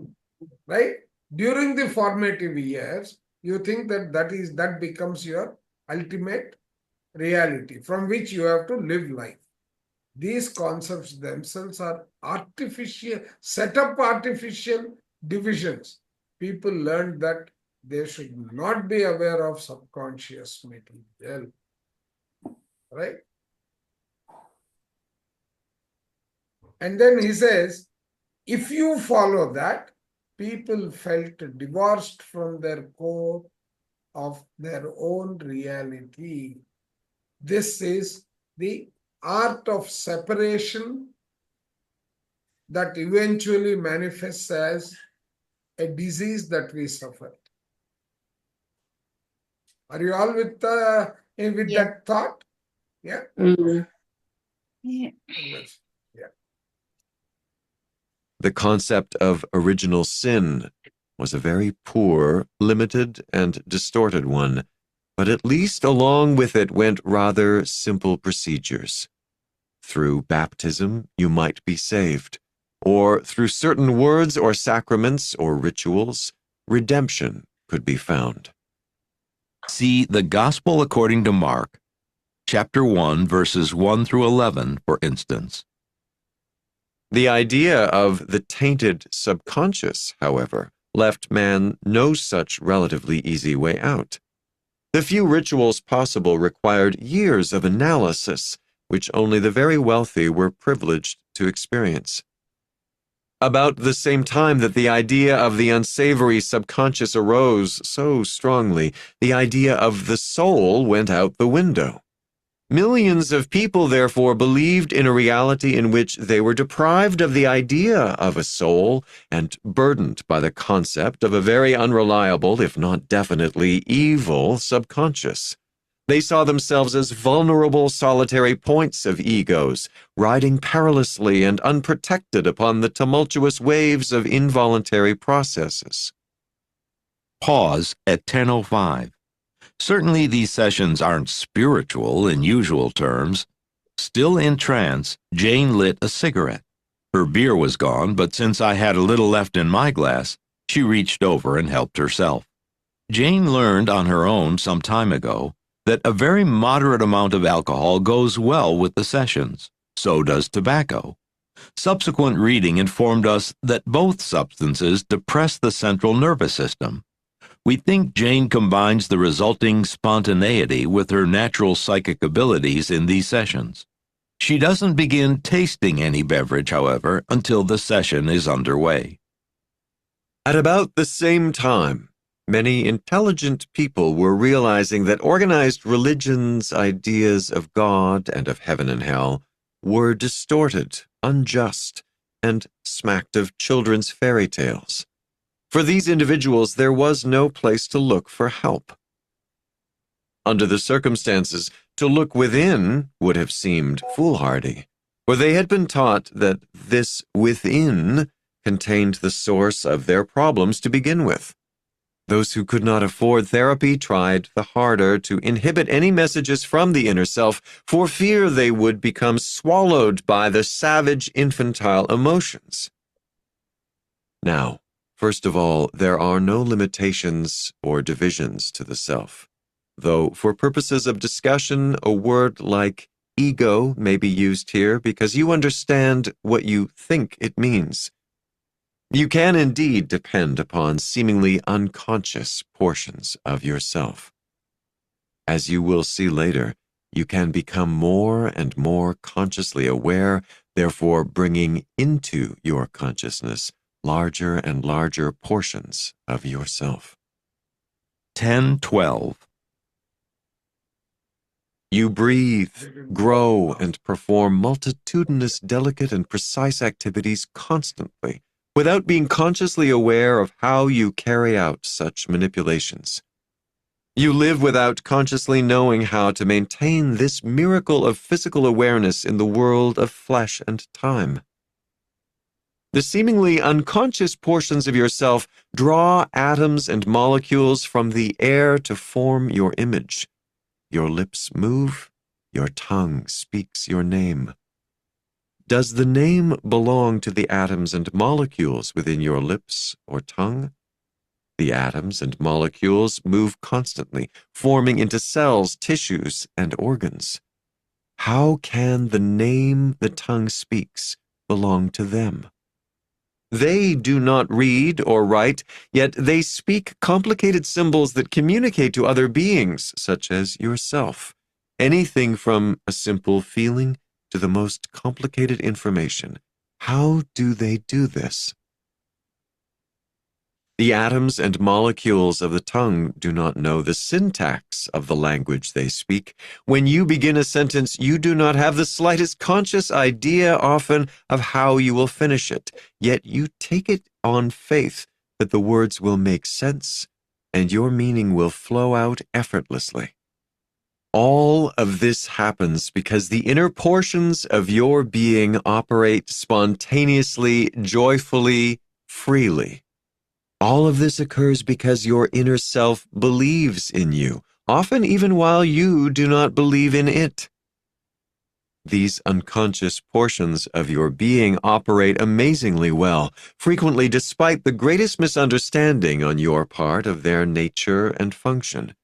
right? During the formative years, you think that becomes your ultimate reality from which you have to live life. These concepts themselves are set up artificial divisions. People learned that they should not be aware of subconscious material, right? And then he says, if you follow that, people felt divorced from their core of their own reality. This is the art of separation that eventually manifests as a disease that we suffer. Are you all with that thought? Yeah? Yeah. The concept of original sin was a very poor, limited, and distorted one, but at least along with it went rather simple procedures. Through baptism, you might be saved, or through certain words or sacraments or rituals, redemption could be found. See the Gospel according to Mark, chapter 1, verses 1 through 11, for instance. The idea of the tainted subconscious, however, left man no such relatively easy way out. The few rituals possible required years of analysis, which only the very wealthy were privileged to experience. About the same time that the idea of the unsavory subconscious arose so strongly, the idea of the soul went out the window. Millions of people, therefore, believed in a reality in which they were deprived of the idea of a soul and burdened by the concept of a very unreliable, if not definitely evil, subconscious. They saw themselves as vulnerable, solitary points of egos, riding perilously and unprotected upon the tumultuous waves of involuntary processes. Pause at 10:05. Certainly these sessions aren't spiritual in usual terms. Still in trance, Jane lit a cigarette. Her beer was gone, but since I had a little left in my glass, she reached over and helped herself. Jane learned on her own some time ago that a very moderate amount of alcohol goes well with the sessions. So does tobacco. Subsequent reading informed us that both substances depress the central nervous system. We think Jane combines the resulting spontaneity with her natural psychic abilities in these sessions. She doesn't begin tasting any beverage, however, until the session is underway. At about the same time, many intelligent people were realizing that organized religions' ideas of God and of heaven and hell were distorted, unjust, and smacked of children's fairy tales. For these individuals, there was no place to look for help. Under the circumstances, to look within would have seemed foolhardy, for they had been taught that this within contained the source of their problems to begin with. Those who could not afford therapy tried the harder to inhibit any messages from the inner self for fear they would become swallowed by the savage infantile emotions. Now, first of all, there are no limitations or divisions to the self, though for purposes of discussion, a word like ego may be used here because you understand what you think it means. You can indeed depend upon seemingly unconscious portions of yourself. As you will see later, you can become more and more consciously aware, therefore bringing into your consciousness larger and larger portions of yourself. 10:12. You breathe, grow, and perform multitudinous delicate and precise activities constantly, without being consciously aware of how you carry out such manipulations. You live without consciously knowing how to maintain this miracle of physical awareness in the world of flesh and time. The seemingly unconscious portions of yourself draw atoms and molecules from the air to form your image. Your lips move, your tongue speaks your name. Does the name belong to the atoms and molecules within your lips or tongue? The atoms and molecules move constantly, forming into cells, tissues, and organs. How can the name the tongue speaks belong to them? They do not read or write, yet they speak complicated symbols that communicate to other beings, such as yourself. Anything from a simple feeling to the most complicated information. How do they do this? The atoms and molecules of the tongue do not know the syntax of the language they speak. When you begin a sentence, you do not have the slightest conscious idea often of how you will finish it, yet you take it on faith that the words will make sense and your meaning will flow out effortlessly. All of this happens because the inner portions of your being operate spontaneously, joyfully, freely. All of this occurs because your inner self believes in you, often even while you do not believe in it. These unconscious portions of your being operate amazingly well, frequently despite the greatest misunderstanding on your part of their nature and function,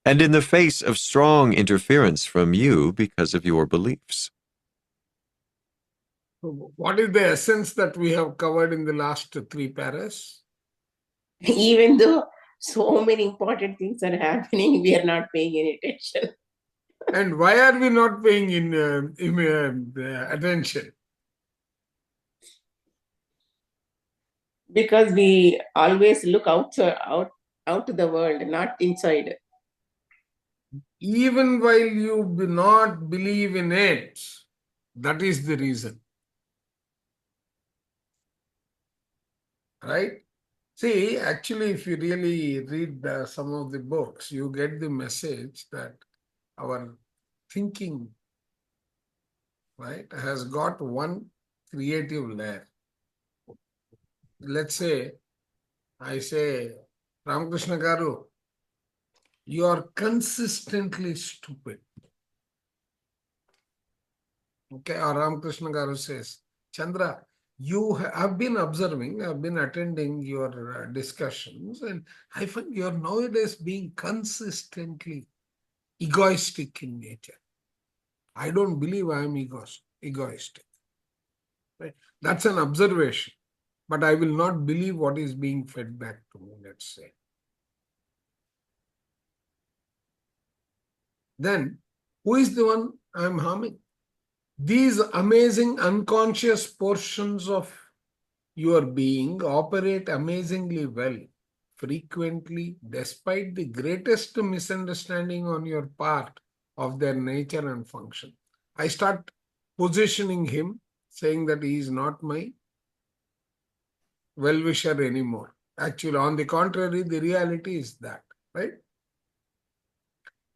and in the face of strong interference from you because of your beliefs. What is the essence that we have covered in the last 3 paras? Even though so many important things are happening, we are not paying any attention. And why are we not paying attention? Because we always look out to the world, not inside. Even while you do not believe in it, that is the reason. Right? See, actually, if you really read some of the books, you get the message that our thinking, right, has got one creative layer. Let's say, I say, Ramakrishna Garu, you are consistently stupid. Okay, or Ramakrishna Garu says, Chandra, I've been observing, I've been attending your discussions, and I find you're nowadays being consistently egoistic in nature. I don't believe I am egoistic. Right? That's an observation, but I will not believe what is being fed back to me, let's say. Then, who is the one I am harming? These amazing unconscious portions of your being operate amazingly well, frequently, despite the greatest misunderstanding on your part of their nature and function. I start positioning him, saying that he is not my well-wisher anymore. Actually, on the contrary, the reality is that, right?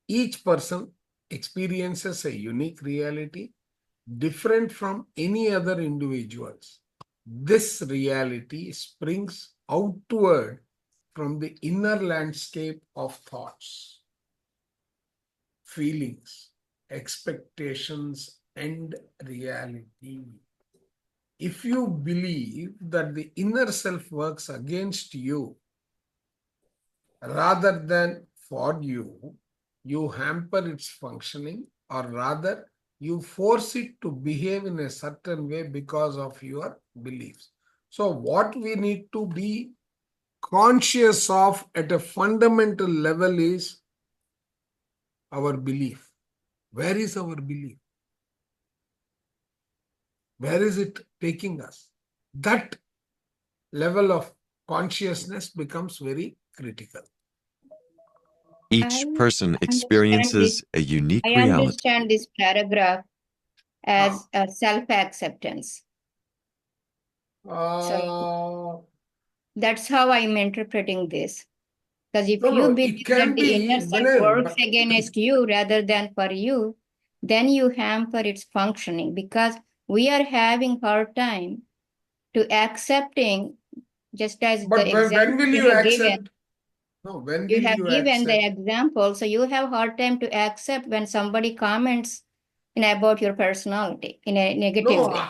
Each person experiences a unique reality different from any other individuals. This reality springs outward from the inner landscape of thoughts, feelings, expectations, and reality. If you believe that the inner self works against you rather than for you, you hamper its functioning, or rather, you force it to behave in a certain way because of your beliefs. So, what we need to be conscious of at a fundamental level is our belief. Where is our belief? Where is it taking us? That level of consciousness becomes very critical. Each person experiences a unique I reality. understand this paragraph as a self-acceptance. So that's how I'm interpreting this. Because if you believe that the inner self works against you rather than for you, then you hamper its functioning, because we are having hard time to accepting, just as but the example when will you you have accept? given. No, when You will have you given the accept? example, so you have hard time to accept when somebody comments about your personality in a negative way.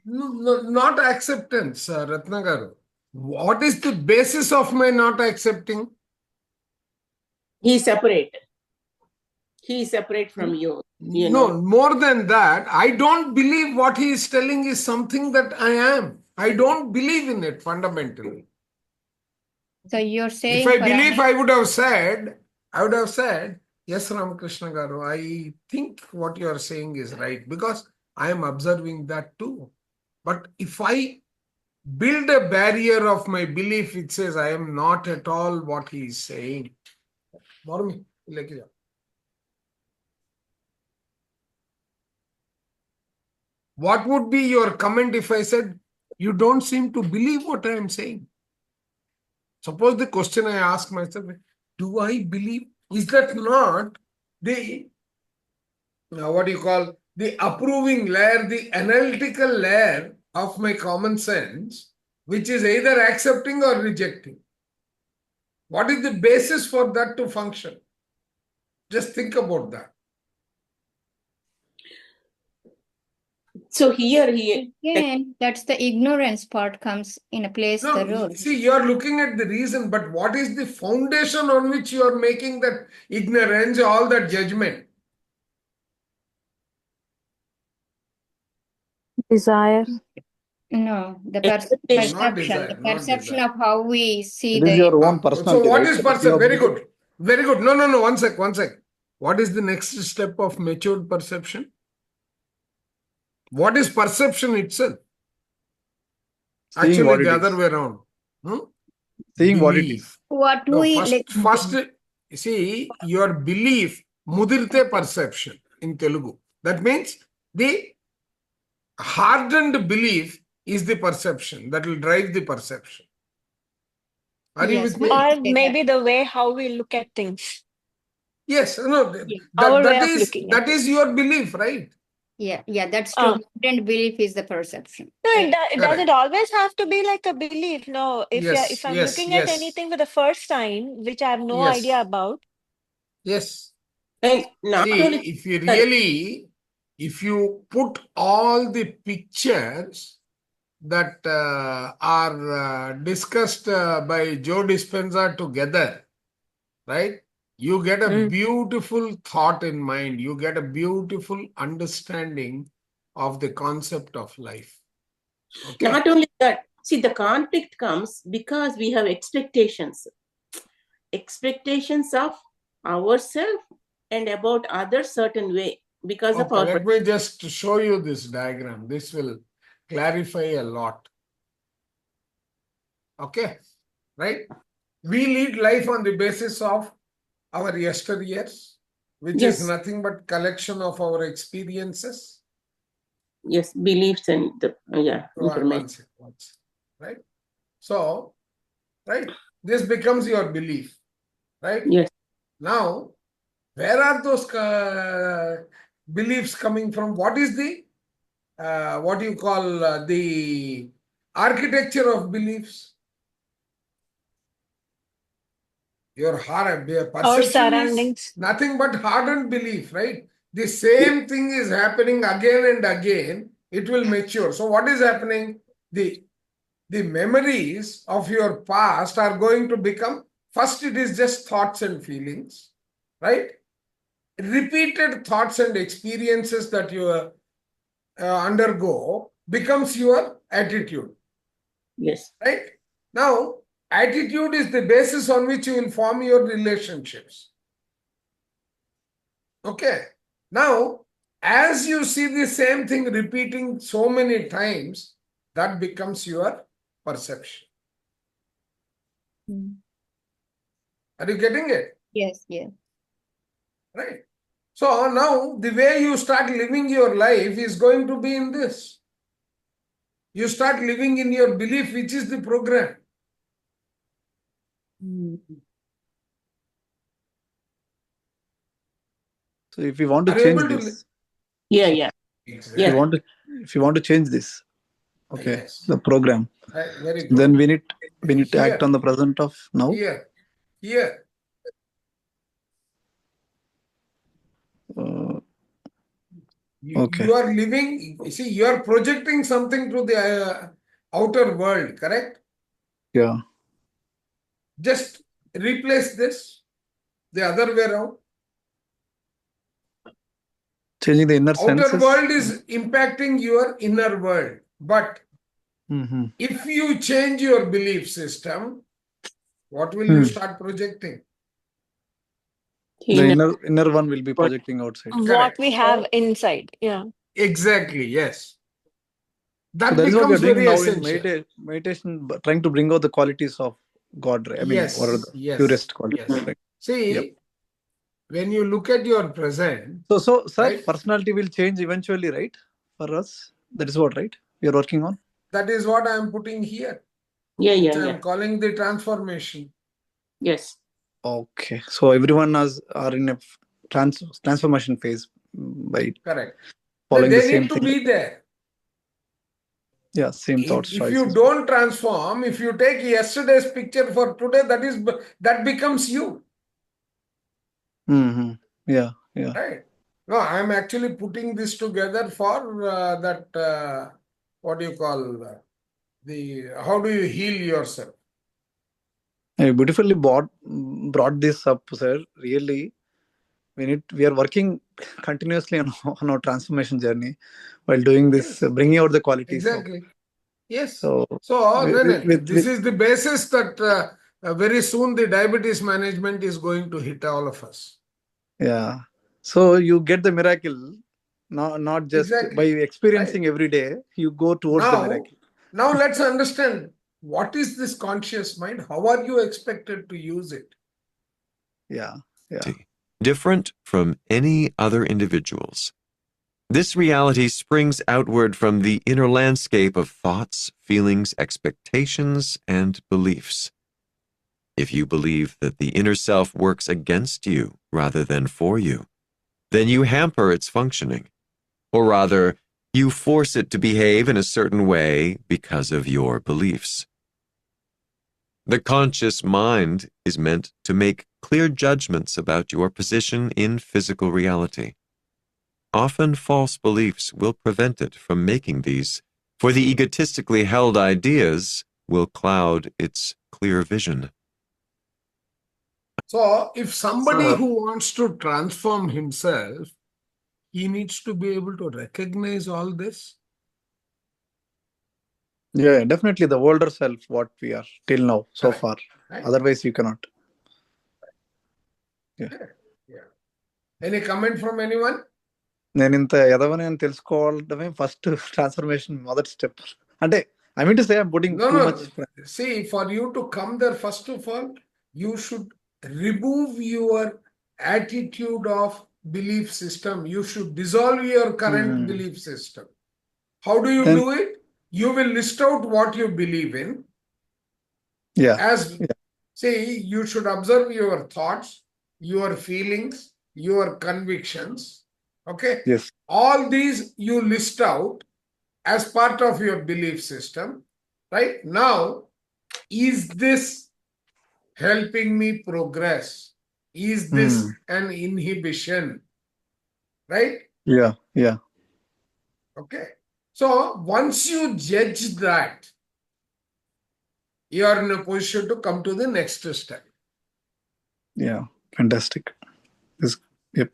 No, not acceptance, Ratnagaru. What is the basis of my not accepting? He is separate. He is separate from you. No, more than that, I don't believe what he is telling is something that I am. I don't believe in it fundamentally. So you're saying, if I believe, I would have said, yes, Ramakrishna Garu, I think what you are saying is right, because I am observing that too. But if I build a barrier of my belief, it says I am not at all what he is saying. What would be your comment if I said, you don't seem to believe what I am saying? Suppose the question I ask myself, do I believe? Is that not the, what do you call, the approving layer, the analytical layer of my common sense, which is either accepting or rejecting? What is the basis for that to function? Just think about that. So here again, that's the ignorance part comes in a place. No, see, you are looking at the reason, but what is the foundation on which you are making that ignorance, all that judgment? Desire. No, the perception, the perception of how we see It is your own personality. So what right? is perception? Very good. Very good. No, one sec. What is the next step of matured perception? What is perception itself? Seeing Actually, the other way around. Seeing what it is. What we first, see, your belief, mudirte perception in Telugu. That means the hardened belief is the perception that will drive the perception. Are you with me? Or maybe the way how we look at things. Yes, no, that is your belief, right? Yeah, that's true. Hardened belief is the perception. No, does it always have to be like a belief? No, if I'm looking at anything for the first time, which I have no idea about. Yes. And see, if you put all the pictures that are discussed by Joe Dispenza together, right? You get a beautiful thought in mind. You get a beautiful understanding of the concept of life. Okay. Not only that, see, the conflict comes because we have expectations of ourselves and about others certain way because of our. Let me just show you this diagram. This will clarify a lot. Okay, right? We lead life on the basis of our yesteryears, which is nothing but collection of our experiences. Yes, beliefs and information. Right? So, right, this becomes your belief, right? Yes. Now, where are those beliefs coming from? What is the, what you call the architecture of beliefs? Your heart, perception is nothing but hardened belief, right? The same thing is happening again and again. It will mature. So what is happening? The memories of your past are going to become, first it is just thoughts and feelings, right? Repeated thoughts and experiences that you undergo becomes your attitude. Yes. Right? Now, attitude is the basis on which you will form your relationships. Okay. Now, as you see the same thing repeating so many times, that becomes your perception. Are you getting it? Yes, yes. Right. So now the way you start living your life is going to be in this. You start living in your belief, which is the program. So if you want to change this, exactly. If you want to change this, okay, the program, very good. then we need to act on the present of now. Here. Okay. You are living, see, you are projecting something to the outer world, correct? Yeah. Just replace this the other way around. Changing the inner senses. Outer world is impacting your inner world. But if you change your belief system, what will you start projecting? The inner one will be projecting outside. What we have inside. Yeah. Exactly, yes. That, so that is what we are doing very now essential. in meditation, trying to bring out the qualities of God. I mean, what are the purest qualities? Right? See, when you look at your present. So sir, personality will change eventually, right? For us, that is what, right? We are working on. That is what I am putting here. I am calling the transformation. Yes. Okay. So everyone are in a transformation phase by following the same need to thing. Be there. Yeah, same thoughts. If you don't transform, if you take yesterday's picture for today, that becomes you. Yeah. Right. No, I am actually putting this together for that. What do you call how do you heal yourself? I beautifully brought this up, sir. Really, we are working continuously on our transformation journey while doing this, bringing out the qualities. Exactly. Yes. So this is the basis that very soon the diabetes management is going to hit all of us. Yeah. So you get the miracle, not just by experiencing every day. You go towards the miracle. Now let's understand, what is this conscious mind? How are you expected to use it? Yeah. Different from any other individuals. This reality springs outward from the inner landscape of thoughts, feelings, expectations, and beliefs. If you believe that the inner self works against you rather than for you, then you hamper its functioning. Or rather, you force it to behave in a certain way because of your beliefs. The conscious mind is meant to make clear judgments about your position in physical reality. Often false beliefs will prevent it from making these For the egotistically held ideas will cloud its clear vision. So, if somebody who wants to transform himself, he needs to be able to recognize all this. Yeah, definitely the older self, what we are till now, so far. Right. Otherwise, you cannot. Yeah. Any comment from anyone? నేను ఇంత ఎదవని అని తెలుసుకోవడమే first transformation మొదటి step అంటే I mean to say I'm putting too much. See, for you to come there, first of all, you should remove your attitude of belief system. You should dissolve your current belief system. How do you do it? You will list out what you believe in. See, you should observe your thoughts, your feelings, your convictions. Okay? Yes. All these you list out as part of your belief system. Right? Now, is this helping me progress? Is this an inhibition? Right? Yeah. Okay. So, once you judge that, you are in a position to come to the next step. Yeah, fantastic. Yep.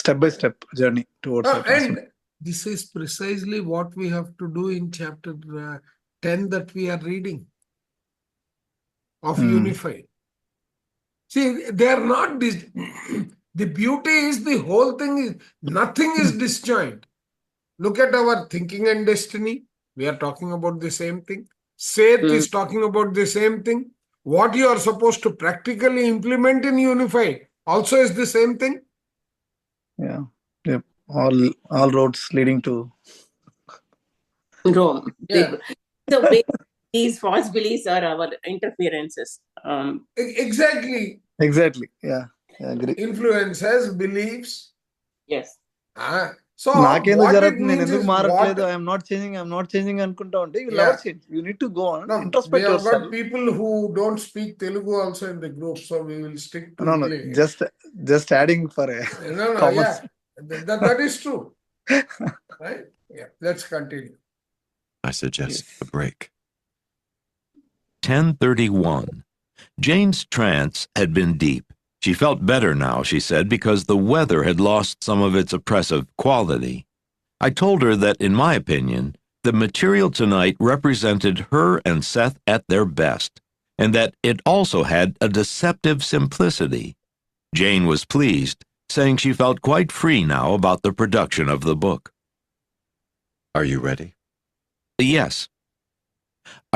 Step-by-step journey towards our and this is precisely what we have to do in chapter 10 that we are reading of Unified. See, they are not the beauty is the whole thing is nothing is disjoint. Look at our thinking and destiny. We are talking about the same thing. Seth is talking about the same thing. What you are supposed to practically implement in Unified also is the same thing. Yeah. Yep. All roads leading to Rome. Yeah. The way these false beliefs are our interferences. Exactly. Yeah, I agree. Influences, beliefs. Yes. So నాకేందుకు what it జరుగుతుంది నేను means ఎందుకు is మారట్లేదు I'm not changing అనుకుంటా ఉంటే you never change you need to go on we introspect have yourself. got people who don't speak Telugu also in the group, so we will stick to No, English. just adding for a Yeah, that is true. Right? Yeah, let's continue. I suggest a break. 10:31. Jane's trance had been deep. She felt better now, she said, because the weather had lost some of its oppressive quality. I told her that, in my opinion, the material tonight represented her and Seth at their best, and that it also had a deceptive simplicity. Jane was pleased, saying she felt quite free now about the production of the book. Are you ready? Yes.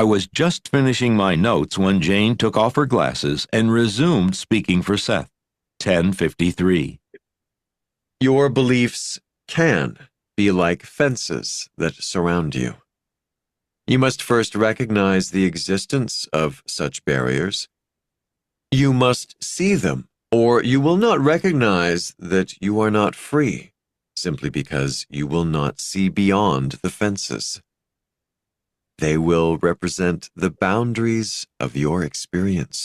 I was just finishing my notes when Jane took off her glasses and resumed speaking for Seth. 10:53. Your beliefs can be like fences that surround you. You must first recognize the existence of such barriers. You must see them, or you will not recognize that you are not free, simply because you will not see beyond the fences. They will represent the boundaries of your experience.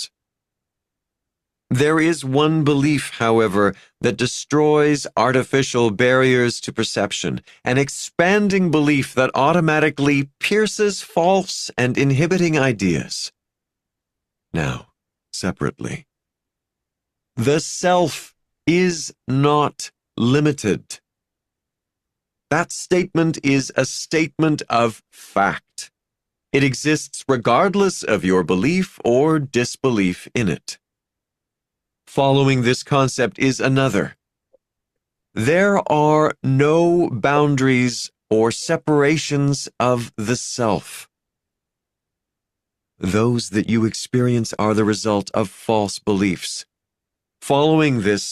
There is one belief, however, that destroys artificial barriers to perception, an expanding belief that automatically pierces false and inhibiting ideas. Now, separately. The self is not limited. That statement is a statement of fact. It exists regardless of your belief or disbelief in it. Following this concept is another. There are no boundaries or separations of the self. Those that you experience are the result of false beliefs. Following this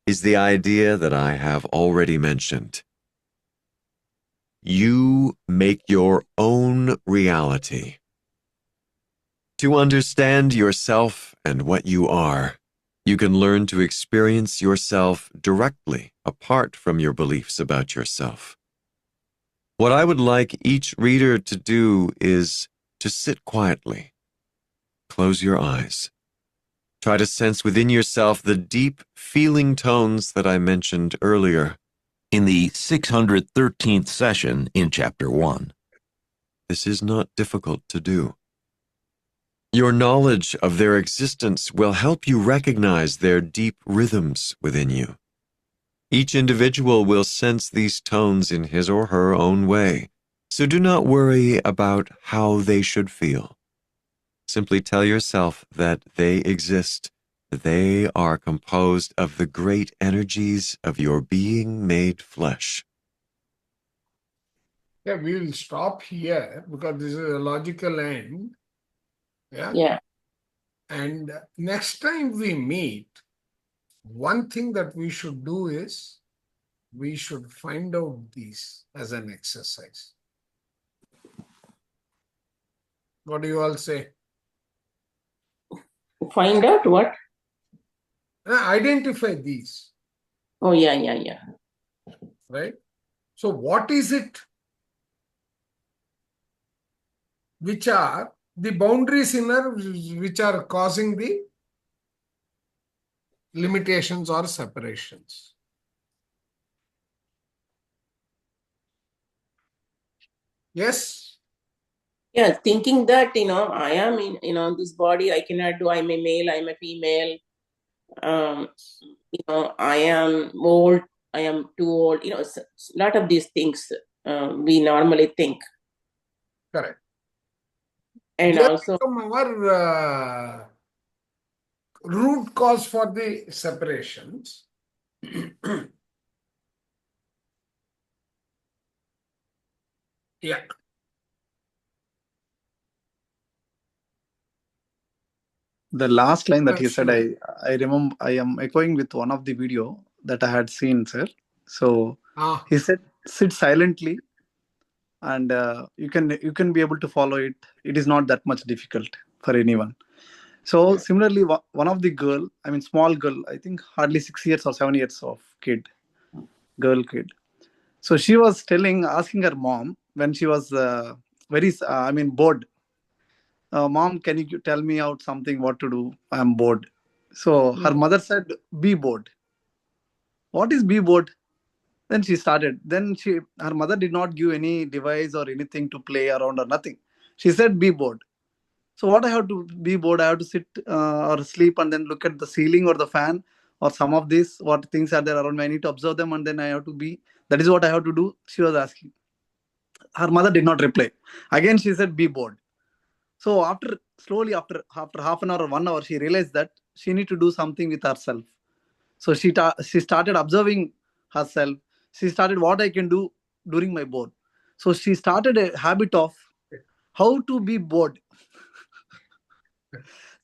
is the idea that I have already mentioned. You make your own reality. To understand yourself and what you are, you can learn to experience yourself directly apart from your beliefs about yourself. What I would like each reader to do is to sit quietly. Close your eyes. Try to sense within yourself the deep feeling tones that I mentioned earlier. In the 613th session in Chapter 1. this is not difficult to do. Your knowledge of their existence will help you recognize their deep rhythms within you. Each individual will sense these tones in his or her own way, so do not worry about how they should feel. Simply tell yourself that they exist, that they are composed of the great energies of your being made flesh. Yeah, we will stop here because this is a logical end. Yeah. Yeah. And next time we meet, one thing that we should do is we should find out these as an exercise. What do you all say? Find out what? Identify these. Oh, yeah. Right? So what is it which are the boundaries in her which are causing the limitations or separations? Yes? Yeah, thinking that, I am in, this body, I cannot do, I'm a male, I'm a female, I am old, I am too old, a lot of these things we normally think. Correct. And they also become our root cause for the separations. Yeah. The last line that he said, I remember, I am echoing with one of the video that I had seen, sir. So he said, sit silently, and you can be able to follow it. It is not that much difficult for anyone. So similarly, one of the girl, I mean small girl, I think hardly 6 years or 7 years of girl kid. So she was asking her mom when she was bored. Mom, can you tell me out something what to do? I'm bored. So her mother said, be bored. What is be bored? Then she started. Her mother did not give any device or anything to play around or nothing. She said, be bored. So what I have to be bored? I have to sit or sleep and then look at the ceiling or the fan or some of these, what things are there around me. I need to observe them and then I have to be. That is what I have to do. She was asking. Her mother did not reply. Again, she said, be bored. So after half an hour or 1 hour, she realized that she need to do something with herself. So she started observing herself. She started what I can do during my bored. So she started a habit of how to be bored.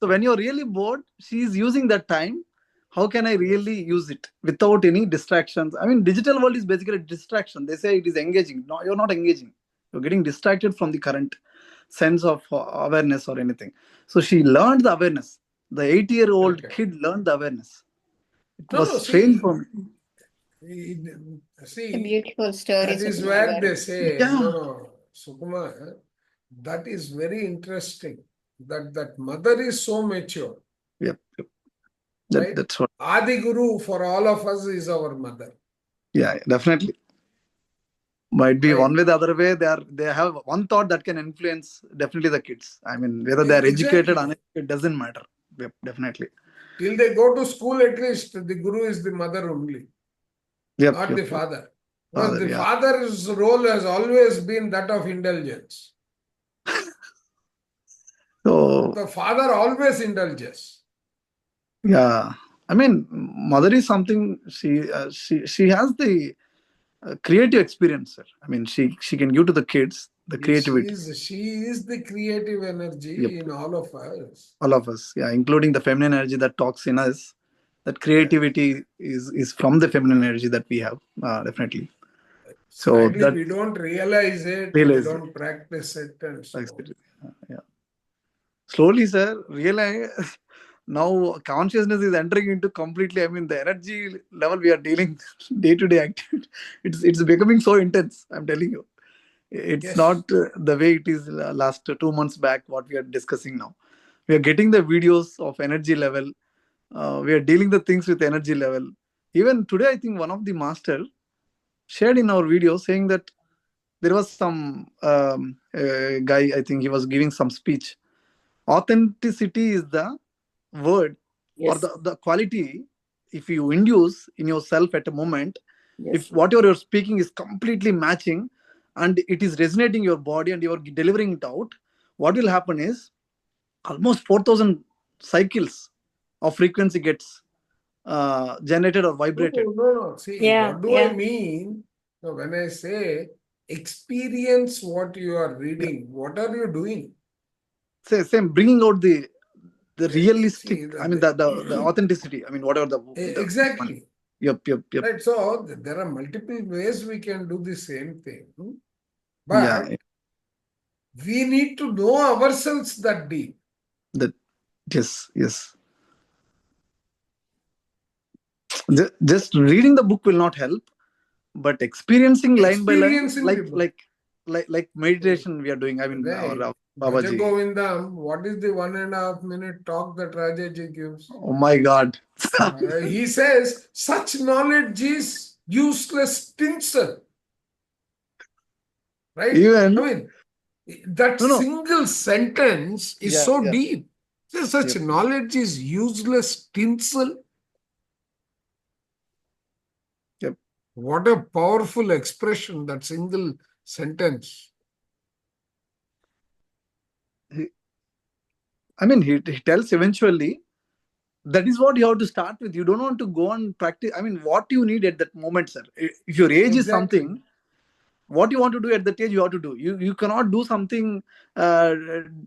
So when you're really bored, she is using that time. How can I really use it without any distractions? I mean, digital world is basically a distraction. They say it is engaging. No, you're not engaging. You're getting distracted from the current sense of awareness or anything. So she learned the awareness. The 8-year-old kid learned the awareness. It was strange for me. See, a beautiful story. That is where they say, no, Sukumar, that is very interesting. That mother is so mature. Yep. Right? That's what. Adi Guru for all of us is our mother. Yeah, definitely. Might be one way, the other way. They have one thought that can influence definitely the kids. I mean, whether they are educated or not, it doesn't matter. Yep, definitely. Till they go to school, at least the Guru is the mother only, not the father. Because the father's role has always been that of indulgence. So the father always indulges. Yeah, I mean, mother is something. She has the creative experience, sir. I mean, she can give to the kids the creativity. She is the creative energy in all of us. All of us, yeah, including the feminine energy that talks in us. That creativity is from the feminine energy that we have, definitely. So that we don't realize it, we don't practice it, and so yeah. Slowly, sir, realize now consciousness is entering into completely. I mean, the energy level we are dealing day-to-day activity, it's becoming so intense. I'm telling you, it's not the way it is last 2 months back. What we are discussing now, we are getting the videos of energy level. We are dealing the things with energy level. Even today, I think one of the master shared in our video saying that there was some guy, I think he was giving some speech. Authenticity is the word or Yes. the quality if you induce in yourself at a moment, Yes. if whatever you're speaking is completely matching and it is resonating your body and you're delivering it out, what will happen is almost 4,000 cycles of frequency gets generated or vibrated. No. See, Yeah, what do I yeah. mean? So when I say experience what you are reading, what are you doing? Same, bringing out the realistic, See, I mean, the authenticity, I mean, whatever the exactly. Yep. Right. So there are multiple ways we can do the same thing. But Yeah. we need to know ourselves that deep. That, yes. Just reading the book will not help, but experiencing line by line, like meditation we are doing. I mean, right. or Bhaja Babaji. Govindam, what is the 1.5 minute talk that Rajaji gives? Oh my God. He says, such knowledge is useless tinsel. Right? Even, I mean, that single sentence is so deep. Such knowledge is useless tinsel. Yep. What a powerful expression, that single sentence. I mean, he tells eventually that is what you have to start with. You don't want to go and practice. I mean, what you need at that moment, sir. If your age is something, what you want to do at that age, you have to do. You cannot do something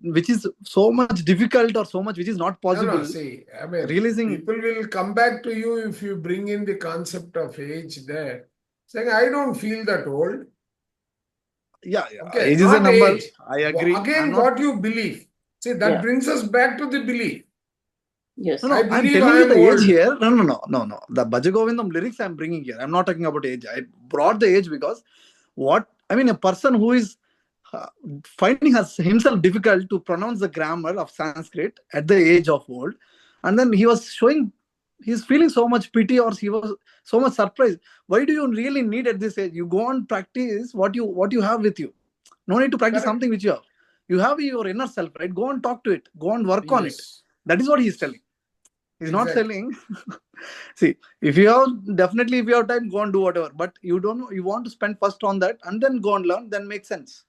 which is so much difficult or so much which is not possible. No, see, I mean, realizing people will come back to you if you bring in the concept of age there. Saying, I don't feel that old. Yeah. Okay, age is a not number. age. I agree. Again, what you believe. See, that brings us back to the belief. Yes. No, I believe I'm telling I you am the old. age here. No. The Bhaja Govindam lyrics I'm bringing here. I'm not talking about age. I brought the age because a person who is finding himself difficult to pronounce the grammar of Sanskrit at the age of old, and then he was showing he's feeling so much pity or he was so much surprised. Why do you really need at this age? You go on practice what you have with you. No need to practice something which you have. You have your inner self, right? Go and talk to it. Go and work on it. That is what he's telling. He's not telling. See, if you have time, go and do whatever. But you want to spend first on that and then go and learn, then makes sense.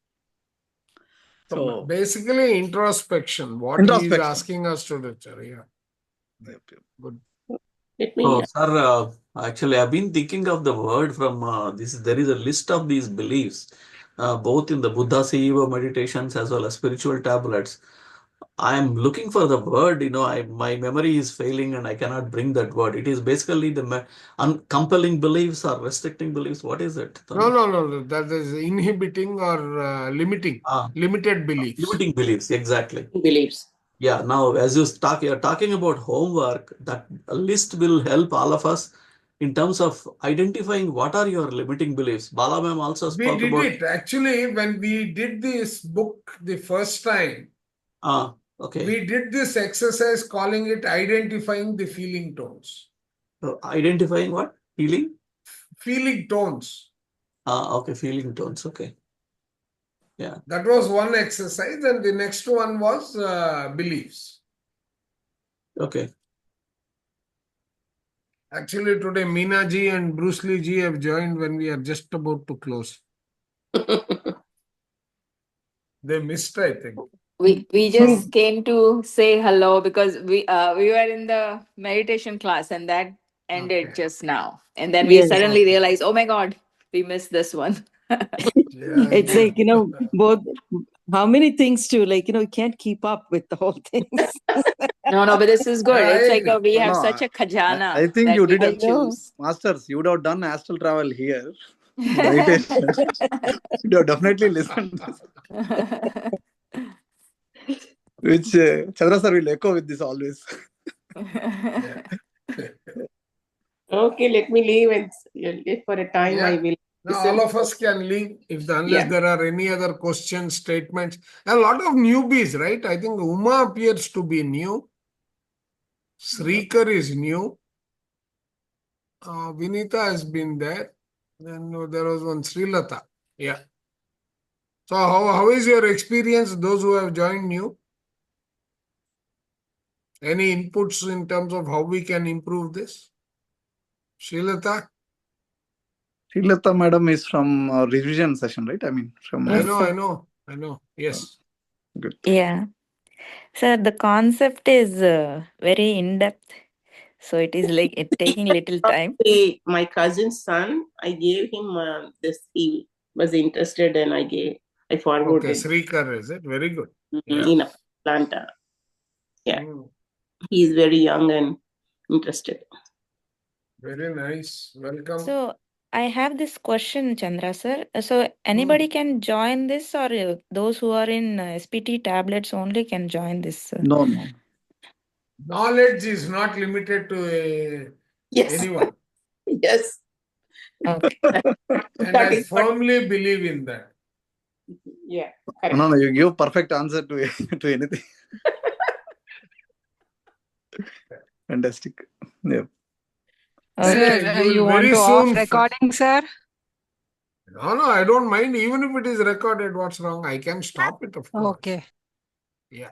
So basically introspection, what he is asking us to do. Yeah. Good. So, sir, actually, I've been thinking of the word from this. There is a list of these beliefs, both in the Buddha Seva meditations as well as spiritual tablets. I'm looking for the word, my memory is failing and I cannot bring that word. It is basically the compelling beliefs or restricting beliefs. What is it? No. That is inhibiting or limiting. Limited beliefs. Limiting beliefs, exactly. Beliefs. Yeah, now as you're talking about homework, that list will help all of us in terms of identifying what are your limiting beliefs. Bala ma'am also spoke about. We did it. Actually, when we did this book the first time, okay. We did this exercise calling it identifying the feeling tones. So identifying what? Feeling? Feeling tones. Okay, feeling tones. Okay. Yeah. That was one exercise, and the next one was beliefs. Okay. Actually, today Meena ji and Bruce Lee ji have joined when we are just about to close. They missed, I think. We just came to say hello because we were in the meditation class and that ended just now. And then we suddenly realized, oh my God, we missed this one. It's like, both how many things to you can't keep up with the whole things. No, but this is good. It's like we have such a khajana. I think you did choose. Masters, you would have done astral travel here. Meditation. You have definitely listened to this. Which Chandra sir will echo with this always. Okay, let me leave and if for a time I will. Now, all of us can leave unless there are any other questions, statements. A lot of newbies, right? I think Uma appears to be new. Srikar is new. Vinita has been there. Then there was one Srilata. Yeah. So how is your experience, those who have joined new? Any inputs in terms of how we can improve this? Srilata? Srilata madam is from revision session, right? I mean, from. Yes, I know. Yes. Good. Yeah. Sir, the concept is very in-depth. So it is like it taking little time. My cousin's son, I gave him this. He was interested and I forwarded. Okay, Srikar, is it? Very good. In Atlanta. Yeah. He is very young and interested. Very nice. Welcome. So I have this question, Chandra sir. So anybody can join this, or those who are in SPT tablets only can join this? No. Knowledge is not limited to anyone. Yes. Okay. And I firmly believe in that. Yeah. No, you give perfect answer to anything. Fantastic. Yeah. Sir, you want to off recording, sir? No, I don't mind. Even if it is recorded, what's wrong? I can stop it, of course. Okay. Yeah.